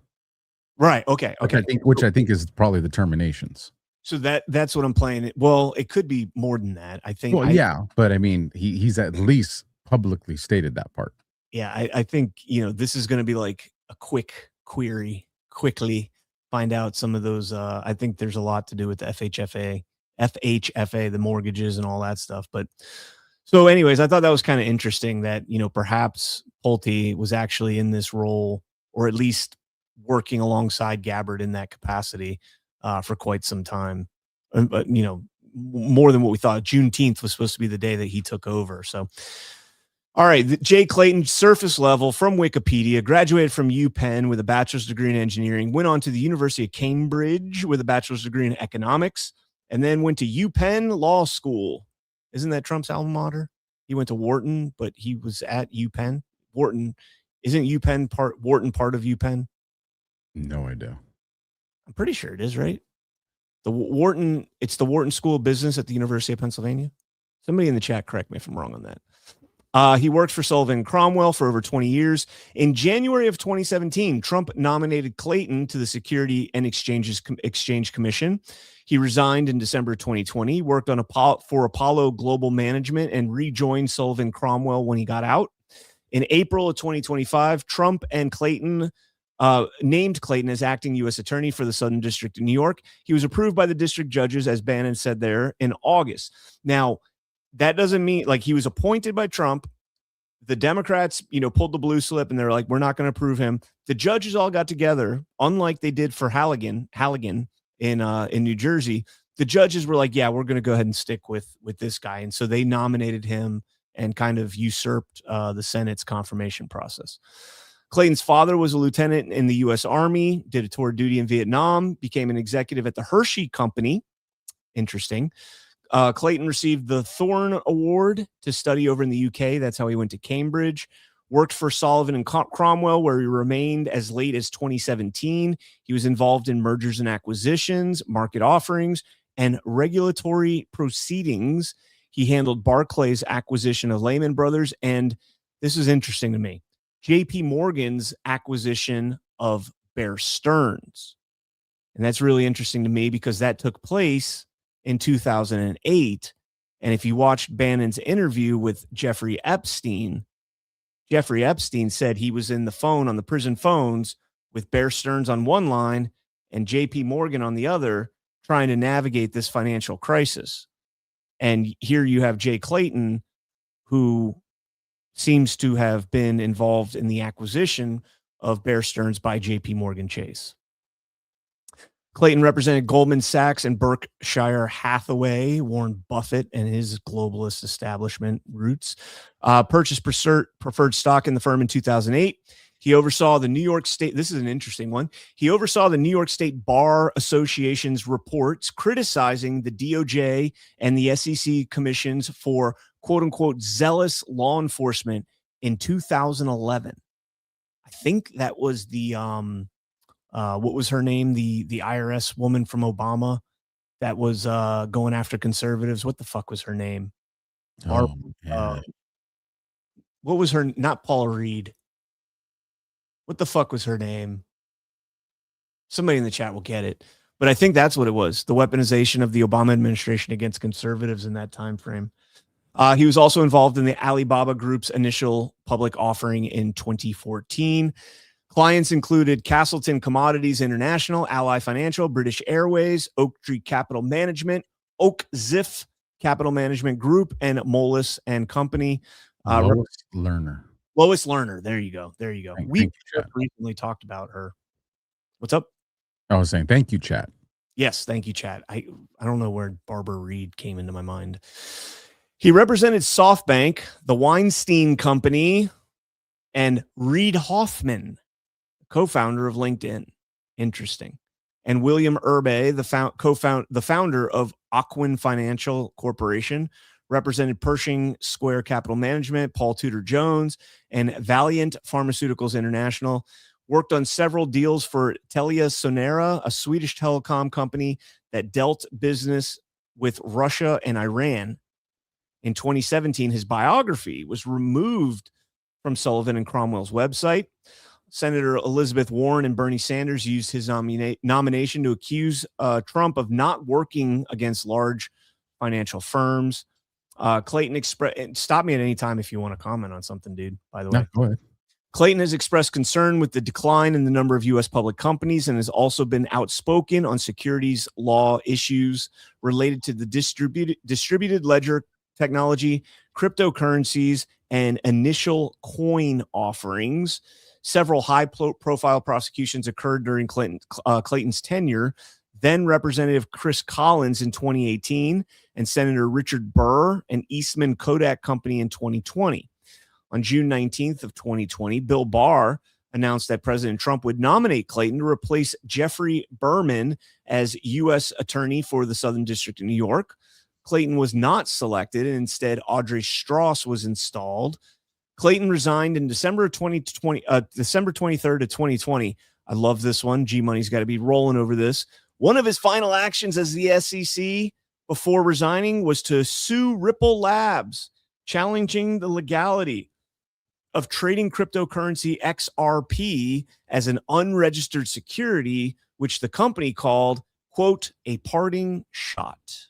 Speaker 9: Right. Okay.
Speaker 1: Which I think is probably the terminations.
Speaker 9: So that's what I'm playing. Well, it could be more than that. I think.
Speaker 1: Well, yeah, but I mean, he's at least publicly stated that part.
Speaker 9: Yeah, I think this is going to be like a quick query, quickly find out some of those. I think there's a lot to do with the FHFA, the mortgages and all that stuff. But so, anyways, I thought that was kind of interesting that perhaps Pulte was actually in this role, or at least working alongside Gabbard in that capacity for quite some time. But more than what we thought. Juneteenth was supposed to be the day that he took over. So. All right, Jay Clayton, surface level from Wikipedia, graduated from UPenn with a bachelor's degree in engineering, went on to the University of Cambridge with a bachelor's degree in economics, and then went to UPenn Law School. Isn't that Trump's alma mater? He went to Wharton, but he was at UPenn. Wharton, isn't Wharton part of UPenn?
Speaker 1: No idea.
Speaker 9: I'm pretty sure it is, right? It's the Wharton School of Business at the University of Pennsylvania. Somebody in the chat, correct me if I'm wrong on that. He worked for Sullivan & Cromwell for over 20 years. In January of 2017, Trump nominated Clayton to the Security and Exchange Commission. He resigned in December 2020, worked on for Apollo Global Management, and rejoined Sullivan & Cromwell when he got out. In April of 2025, Trump and Clayton named Clayton as acting U.S. attorney for the Southern District of New York. He was approved by the district judges, as Bannon said there, in August. Now, that doesn't mean he was appointed by Trump. The Democrats, pulled the blue slip and they're like, we're not going to approve him. The judges all got together, unlike they did for Halligan in New Jersey. The judges were like, yeah, we're going to go ahead and stick with this guy. And so they nominated him and kind of usurped the Senate's confirmation process. Clayton's father was a lieutenant in the U.S. Army, did a tour of duty in Vietnam, became an executive at the Hershey Company. Interesting. Clayton received the Thorne Award to study over in the UK. That's how he went to Cambridge. Worked for Sullivan & Cromwell, where he remained as late as 2017. He was involved in mergers and acquisitions, market offerings, and regulatory proceedings. He handled Barclays' acquisition of Lehman Brothers, and this is interesting to me, JP Morgan's acquisition of Bear Stearns. And that's really interesting to me because that took place in 2008. And if you watched Bannon's interview with Jeffrey Epstein said he was in the phone on the prison phones with Bear Stearns on one line and JP Morgan on the other, trying to navigate this financial crisis. And here you have Jay Clayton, who seems to have been involved in the acquisition of Bear Stearns by JP Morgan Chase. Clayton represented Goldman Sachs and Berkshire Hathaway, Warren Buffett and his globalist establishment roots, purchased preferred stock in the firm in 2008. He oversaw the New York State. This is an interesting one. He oversaw the New York State Bar Association's reports criticizing the DOJ and the SEC commissions for quote unquote zealous law enforcement in 2011. I think that was the, what was her name? The IRS woman from Obama that was going after conservatives. What the fuck was her name? What was her? Not Paula Reed. What the fuck was her name? Somebody in the chat will get it. But I think that's what it was. The weaponization of the Obama administration against conservatives in that time frame. He was also involved in the Alibaba Group's initial public offering in 2014. Clients included Castleton Commodities International, Ally Financial, British Airways, Oak Tree Capital Management, Oak Ziff Capital Management Group, and Moelis and Company.
Speaker 1: Lois Lerner.
Speaker 9: Lois Lerner. There you go. There you go. We recently talked about her. What's up?
Speaker 1: I was saying, thank you, chat.
Speaker 9: Yes, thank you, chat. I don't know where Barbara Reed came into my mind. He represented SoftBank, the Weinstein Company, and Reid Hoffman, co-founder of LinkedIn. Interesting. And William Urbe, the founder of Aquin Financial Corporation, represented Pershing Square Capital Management, Paul Tudor Jones, and Valiant Pharmaceuticals International. worked on several deals for Telia Sonera, a Swedish telecom company that dealt business with Russia and Iran. In 2017, his biography was removed from Sullivan and Cromwell's website. Senator Elizabeth Warren and Bernie Sanders used his nomination to accuse Trump of not working against large financial firms. Clayton stop me at any time if you want to comment on something, dude, by the way.
Speaker 1: No, go ahead.
Speaker 9: Clayton has expressed concern with the decline in the number of U.S. public companies and has also been outspoken on securities law issues related to the distributed ledger technology, cryptocurrencies, and initial coin offerings. Several high-profile prosecutions occurred during Clayton's tenure. Then Representative Chris Collins in 2018 and Senator Richard Burr and Eastman Kodak Company in 2020. On June 19th of 2020, Bill Barr announced that President Trump would nominate Clayton to replace Jeffrey Berman as U.S. Attorney for the Southern District of New York. Clayton was not selected, and instead Audrey Strauss was installed. Clayton resigned in December 23rd of 2020. I love this one. G-Money's got to be rolling over this. One of his final actions as the SEC before resigning was to sue Ripple Labs, challenging the legality of trading cryptocurrency XRP as an unregistered security, which the company called, quote, a parting shot.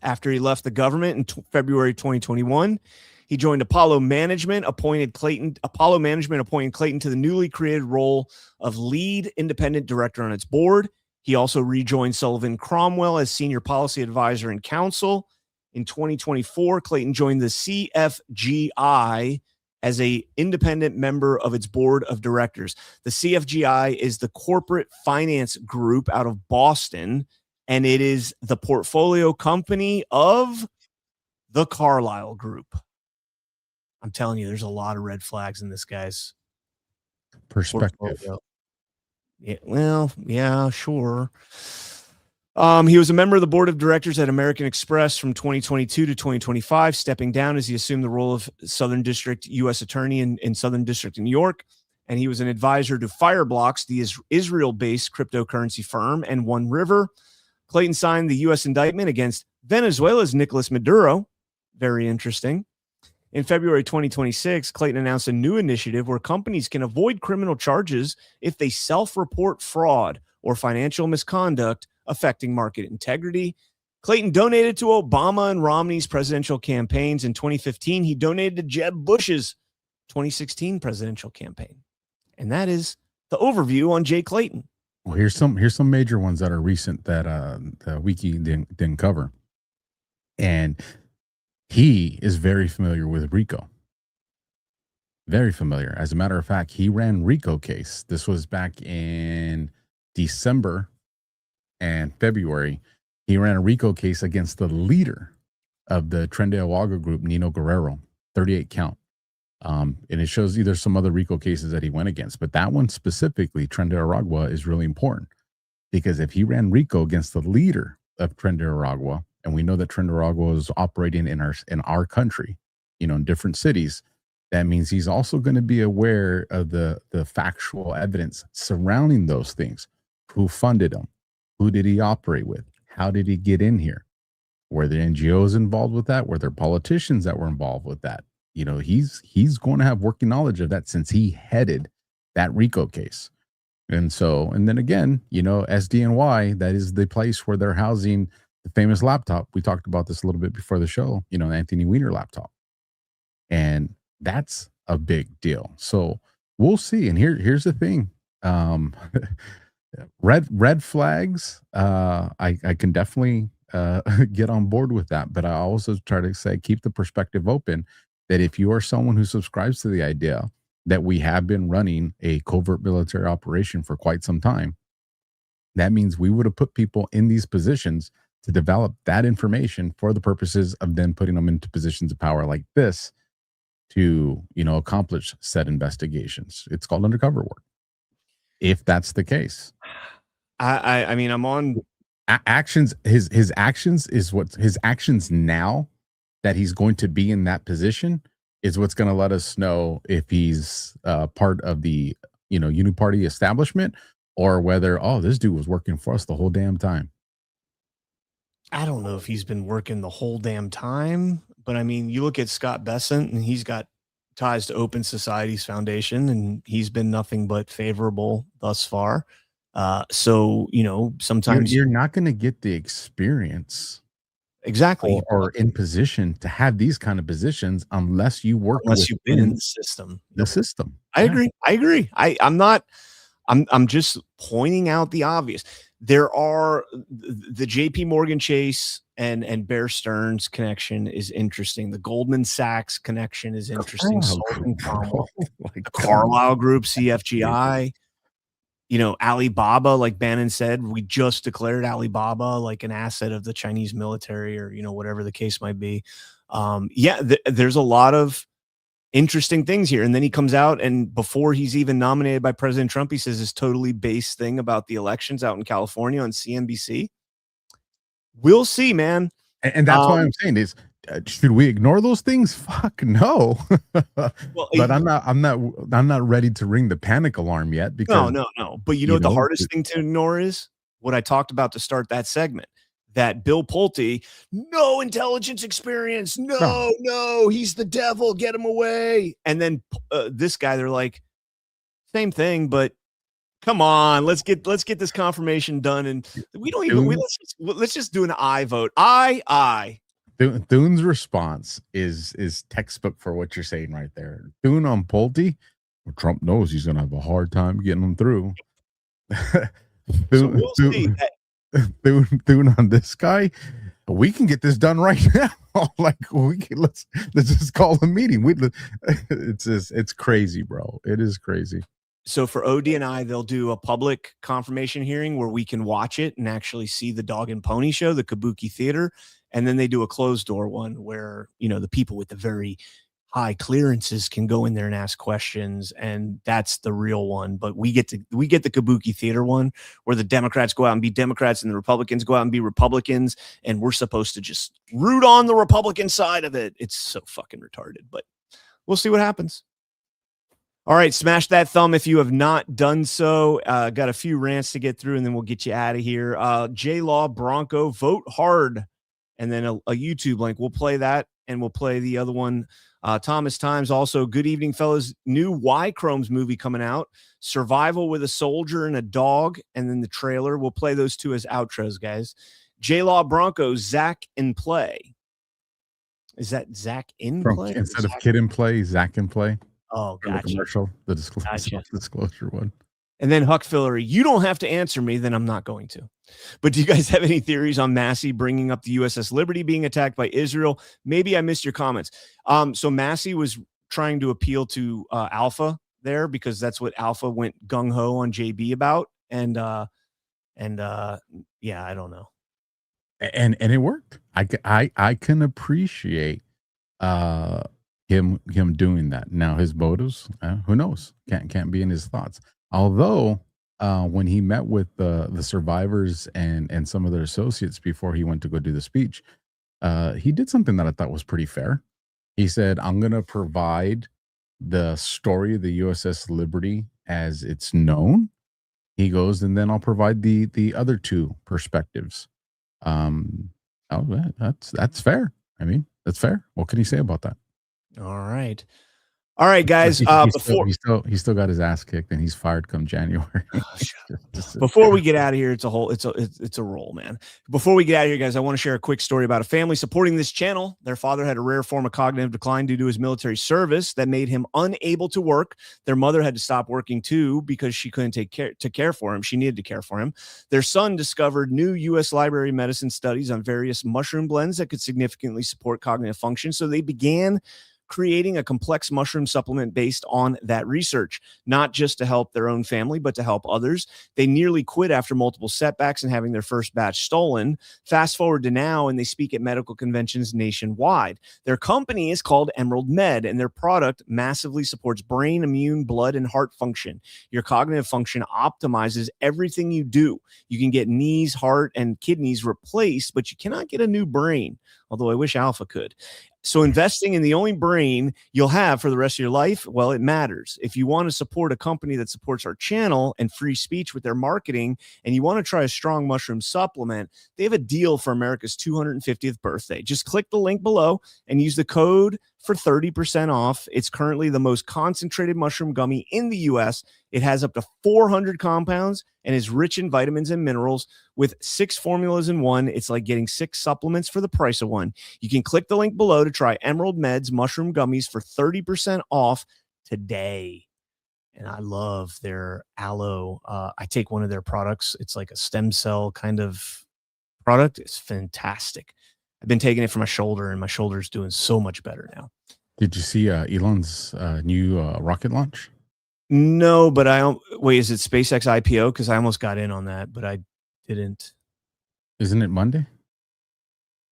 Speaker 9: After he left the government in February 2021, he joined Apollo Management, appointed Clayton to the newly created role of lead independent director on its board. He also rejoined Sullivan Cromwell as senior policy advisor and counsel. In 2024, Clayton joined the CFGI as an independent member of its board of directors. The CFGI is the corporate finance group out of Boston, and it is the portfolio company of the Carlyle Group. I'm telling you, there's a lot of red flags in this guy's
Speaker 1: perspective.
Speaker 9: Portfolio. Yeah, well, yeah, sure. He was a member of the board of directors at American Express from 2022 to 2025, stepping down as he assumed the role of Southern District U.S. Attorney in Southern District in New York. And he was an advisor to Fireblocks, the Israel-based cryptocurrency firm, and One River. Clayton signed the U.S. indictment against Venezuela's Nicolas Maduro. Very interesting. In February 2026, Clayton announced a new initiative where companies can avoid criminal charges if they self-report fraud or financial misconduct affecting market integrity. Clayton donated to Obama and Romney's presidential campaigns. In 2015, he donated to Jeb Bush's 2016 presidential campaign. And that is the overview on Jay Clayton.
Speaker 1: Well, here's some major ones that are recent that the wiki didn't cover. And he is very familiar with RICO. Very familiar. As a matter of fact, he ran RICO case. This was back in December and February. He ran a RICO case against the leader of the Tren de Aragua group, Nino Guerrero, 38 count. And it shows you there's some other RICO cases that he went against, but that one specifically, Tren de Aragua, is really important because if he ran RICO against the leader of Tren de Aragua, and we know that Tren de Aragua is operating in our country, in different cities, that means he's also going to be aware of the factual evidence surrounding those things. Who funded them? Who did he operate with? How did he get in here? Were there NGOs involved with that? Were there politicians that were involved with that? He's going to have working knowledge of that since he headed that RICO case. And then again, SDNY, that is the place where they're housing the famous laptop. We talked about this a little bit before the show, Anthony Weiner laptop. And that's a big deal. So we'll see. And here's the thing. Red flags. I can definitely get on board with that. But I also try to say, keep the perspective open that if you are someone who subscribes to the idea that we have been running a covert military operation for quite some time, that means we would have put people in these positions to develop that information for the purposes of then putting them into positions of power like this to, accomplish said investigations. It's called undercover work. If that's the case.
Speaker 9: I mean, I'm on
Speaker 1: actions. His actions is what his actions now that he's going to be in that position is what's going to let us know if he's part of the, uniparty establishment, or whether, oh, this dude was working for us the whole damn time.
Speaker 9: I don't know if he's been working the whole damn time, but I mean, you look at Scott Bessent, and he's got ties to Open Societies Foundation, and he's been nothing but favorable thus far. So, sometimes
Speaker 1: you're not going to get the experience
Speaker 9: exactly
Speaker 1: or in position to have these kind of positions unless you work
Speaker 9: unless you've been in the system. I agree. I'm just pointing out the obvious. There are the JP Morgan Chase and Bear Stearns connection is interesting. The Goldman Sachs connection is interesting. The Carlyle Group, CFGI, Alibaba, like Bannon said, we just declared Alibaba like an asset of the Chinese military, or, whatever the case might be. There's a lot of interesting things here. And then he comes out, and before he's even nominated by President Trump, he says this totally base thing about the elections out in California on CNBC. We'll see, man.
Speaker 1: And that's why I'm saying is, should we ignore those things? Fuck no. But I'm not ready to ring the panic alarm yet, because
Speaker 9: no. But the hardest thing to ignore is what I talked about to start that segment. That Bill Pulte, no intelligence experience. No, he's the devil. Get him away. And then this guy, they're like, same thing, but come on, let's get this confirmation done. And we don't even let's just do an I vote. I.
Speaker 1: Thune's response is textbook for what you're saying right there. Thune on Pulte, well, Trump knows he's gonna have a hard time getting them through.
Speaker 9: We'll see.
Speaker 1: Thune on this guy, we can get this done right now. Like, let's just call a meeting. It's crazy, bro. It is crazy.
Speaker 9: So for DNI, they'll do a public confirmation hearing where we can watch it and actually see the Dog and Pony Show, the Kabuki Theater. And then they do a closed door one where, the people with the very high clearances can go in there and ask questions. And that's the real one. But we get the Kabuki Theater one where the Democrats go out and be Democrats and the Republicans go out and be Republicans. And we're supposed to just root on the Republican side of it. It's so fucking retarded, but we'll see what happens. All right, smash that thumb if you have not done so. Got a few rants to get through, and then we'll get you out of here. J-Law Bronco, vote hard. And then a YouTube link. We'll play that, and we'll play the other one. Thomas Times also, good evening, fellas. New Y-Chromes movie coming out. Survival with a soldier and a dog, and then the trailer. We'll play those two as outros, guys. J-Law Bronco, Zach in play. Is that Zach in play?
Speaker 1: Instead of Kid in play, Zach in play.
Speaker 9: Oh, gotcha.
Speaker 1: The commercial, the disclosure one.
Speaker 9: And then Huck Fillery, you don't have to answer me, then I'm not going to. But do you guys have any theories on Massey bringing up the USS Liberty being attacked by Israel? Maybe I missed your comments. So Massey was trying to appeal to Alpha there, because that's what Alpha went gung-ho on JB about. And I don't know.
Speaker 1: And it worked. I can appreciate him doing that. Now his motives, who knows? Can't be in his thoughts. Although when he met with the survivors and some of their associates before he went to go do the speech, he did something that I thought was pretty fair. He said, I'm going to provide the story of the USS Liberty as it's known. He goes, and then I'll provide the other two perspectives. That's fair. I mean, that's fair. What can he say about that?
Speaker 9: All right, guys.
Speaker 1: He still got his ass kicked, and he's fired come January.
Speaker 9: Before we get out of here, it's a roll, man. Before we get out of here, guys, I want to share a quick story about a family supporting this channel. Their father had a rare form of cognitive decline due to his military service that made him unable to work. Their mother had to stop working too because she couldn't care for him. She needed to care for him. Their son discovered new U.S. Library of Medicine studies on various mushroom blends that could significantly support cognitive function. So they began creating a complex mushroom supplement based on that research, not just to help their own family, but to help others. They nearly quit after multiple setbacks and having their first batch stolen. Fast forward to now, and they speak at medical conventions nationwide. Their company is called Emerald Med, and their product massively supports brain, immune, blood, and heart function. Your cognitive function optimizes everything you do. You can get knees, heart, and kidneys replaced, but you cannot get a new brain. although I wish Alpha could. So investing in the only brain you'll have for the rest of your life, well, it matters. If you want to support a company that supports our channel and free speech with their marketing, and you want to try a strong mushroom supplement, they have a deal for America's 250th birthday. Just click the link below and use the code for 30% off. It's currently the most concentrated mushroom gummy in the US. It has up to 400 compounds and is rich in vitamins and minerals with 6 formulas in one. It's like getting 6 supplements for the price of one. You can click the link below to try Emerald Meds mushroom gummies for 30% off today. And I love their aloe. I take one of their products. It's like a stem cell kind of product. It's fantastic. I've been taking it for my shoulder, and my shoulder's doing so much better now.
Speaker 1: Did you see Elon's new rocket launch?
Speaker 9: No, but wait, is it SpaceX IPO? Because I almost got in on that, but I didn't.
Speaker 1: Isn't it Monday?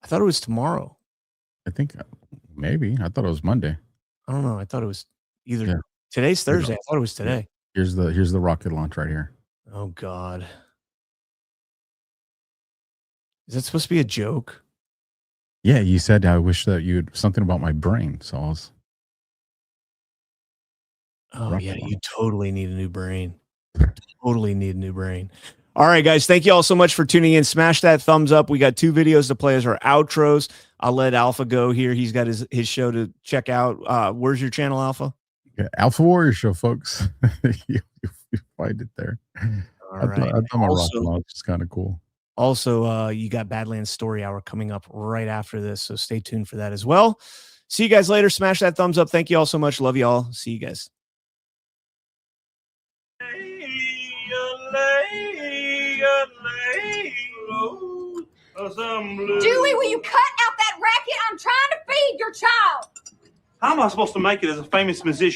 Speaker 9: I thought it was tomorrow.
Speaker 1: I think maybe. I thought it was Monday.
Speaker 9: I don't know. I thought it was either today's Thursday. I thought it was today.
Speaker 1: Here's the rocket launch right here.
Speaker 9: Oh God. Is that supposed to be a joke?
Speaker 1: Yeah, you said I wish that you'd something about my brain. So I was.
Speaker 9: Oh yeah, you totally need a new brain. Totally need a new brain. All right, guys. Thank you all so much for tuning in. Smash that thumbs up. We got 2 videos to play as our outros. I'll let Alpha go here. He's got his show to check out. Where's your channel, Alpha?
Speaker 1: Yeah, Alpha Warrior Show, folks. you find it there.
Speaker 9: All right.
Speaker 1: I thought my rocket launch is kind of cool.
Speaker 9: Also, you got Badlands Story Hour coming up right after this, so stay tuned for that as well. See you guys later. Smash that thumbs up. Thank you all so much. Love you all. See you guys.
Speaker 6: Dewey, will you cut out that racket? I'm trying to feed your child.
Speaker 7: How am I supposed to make it as a famous musician?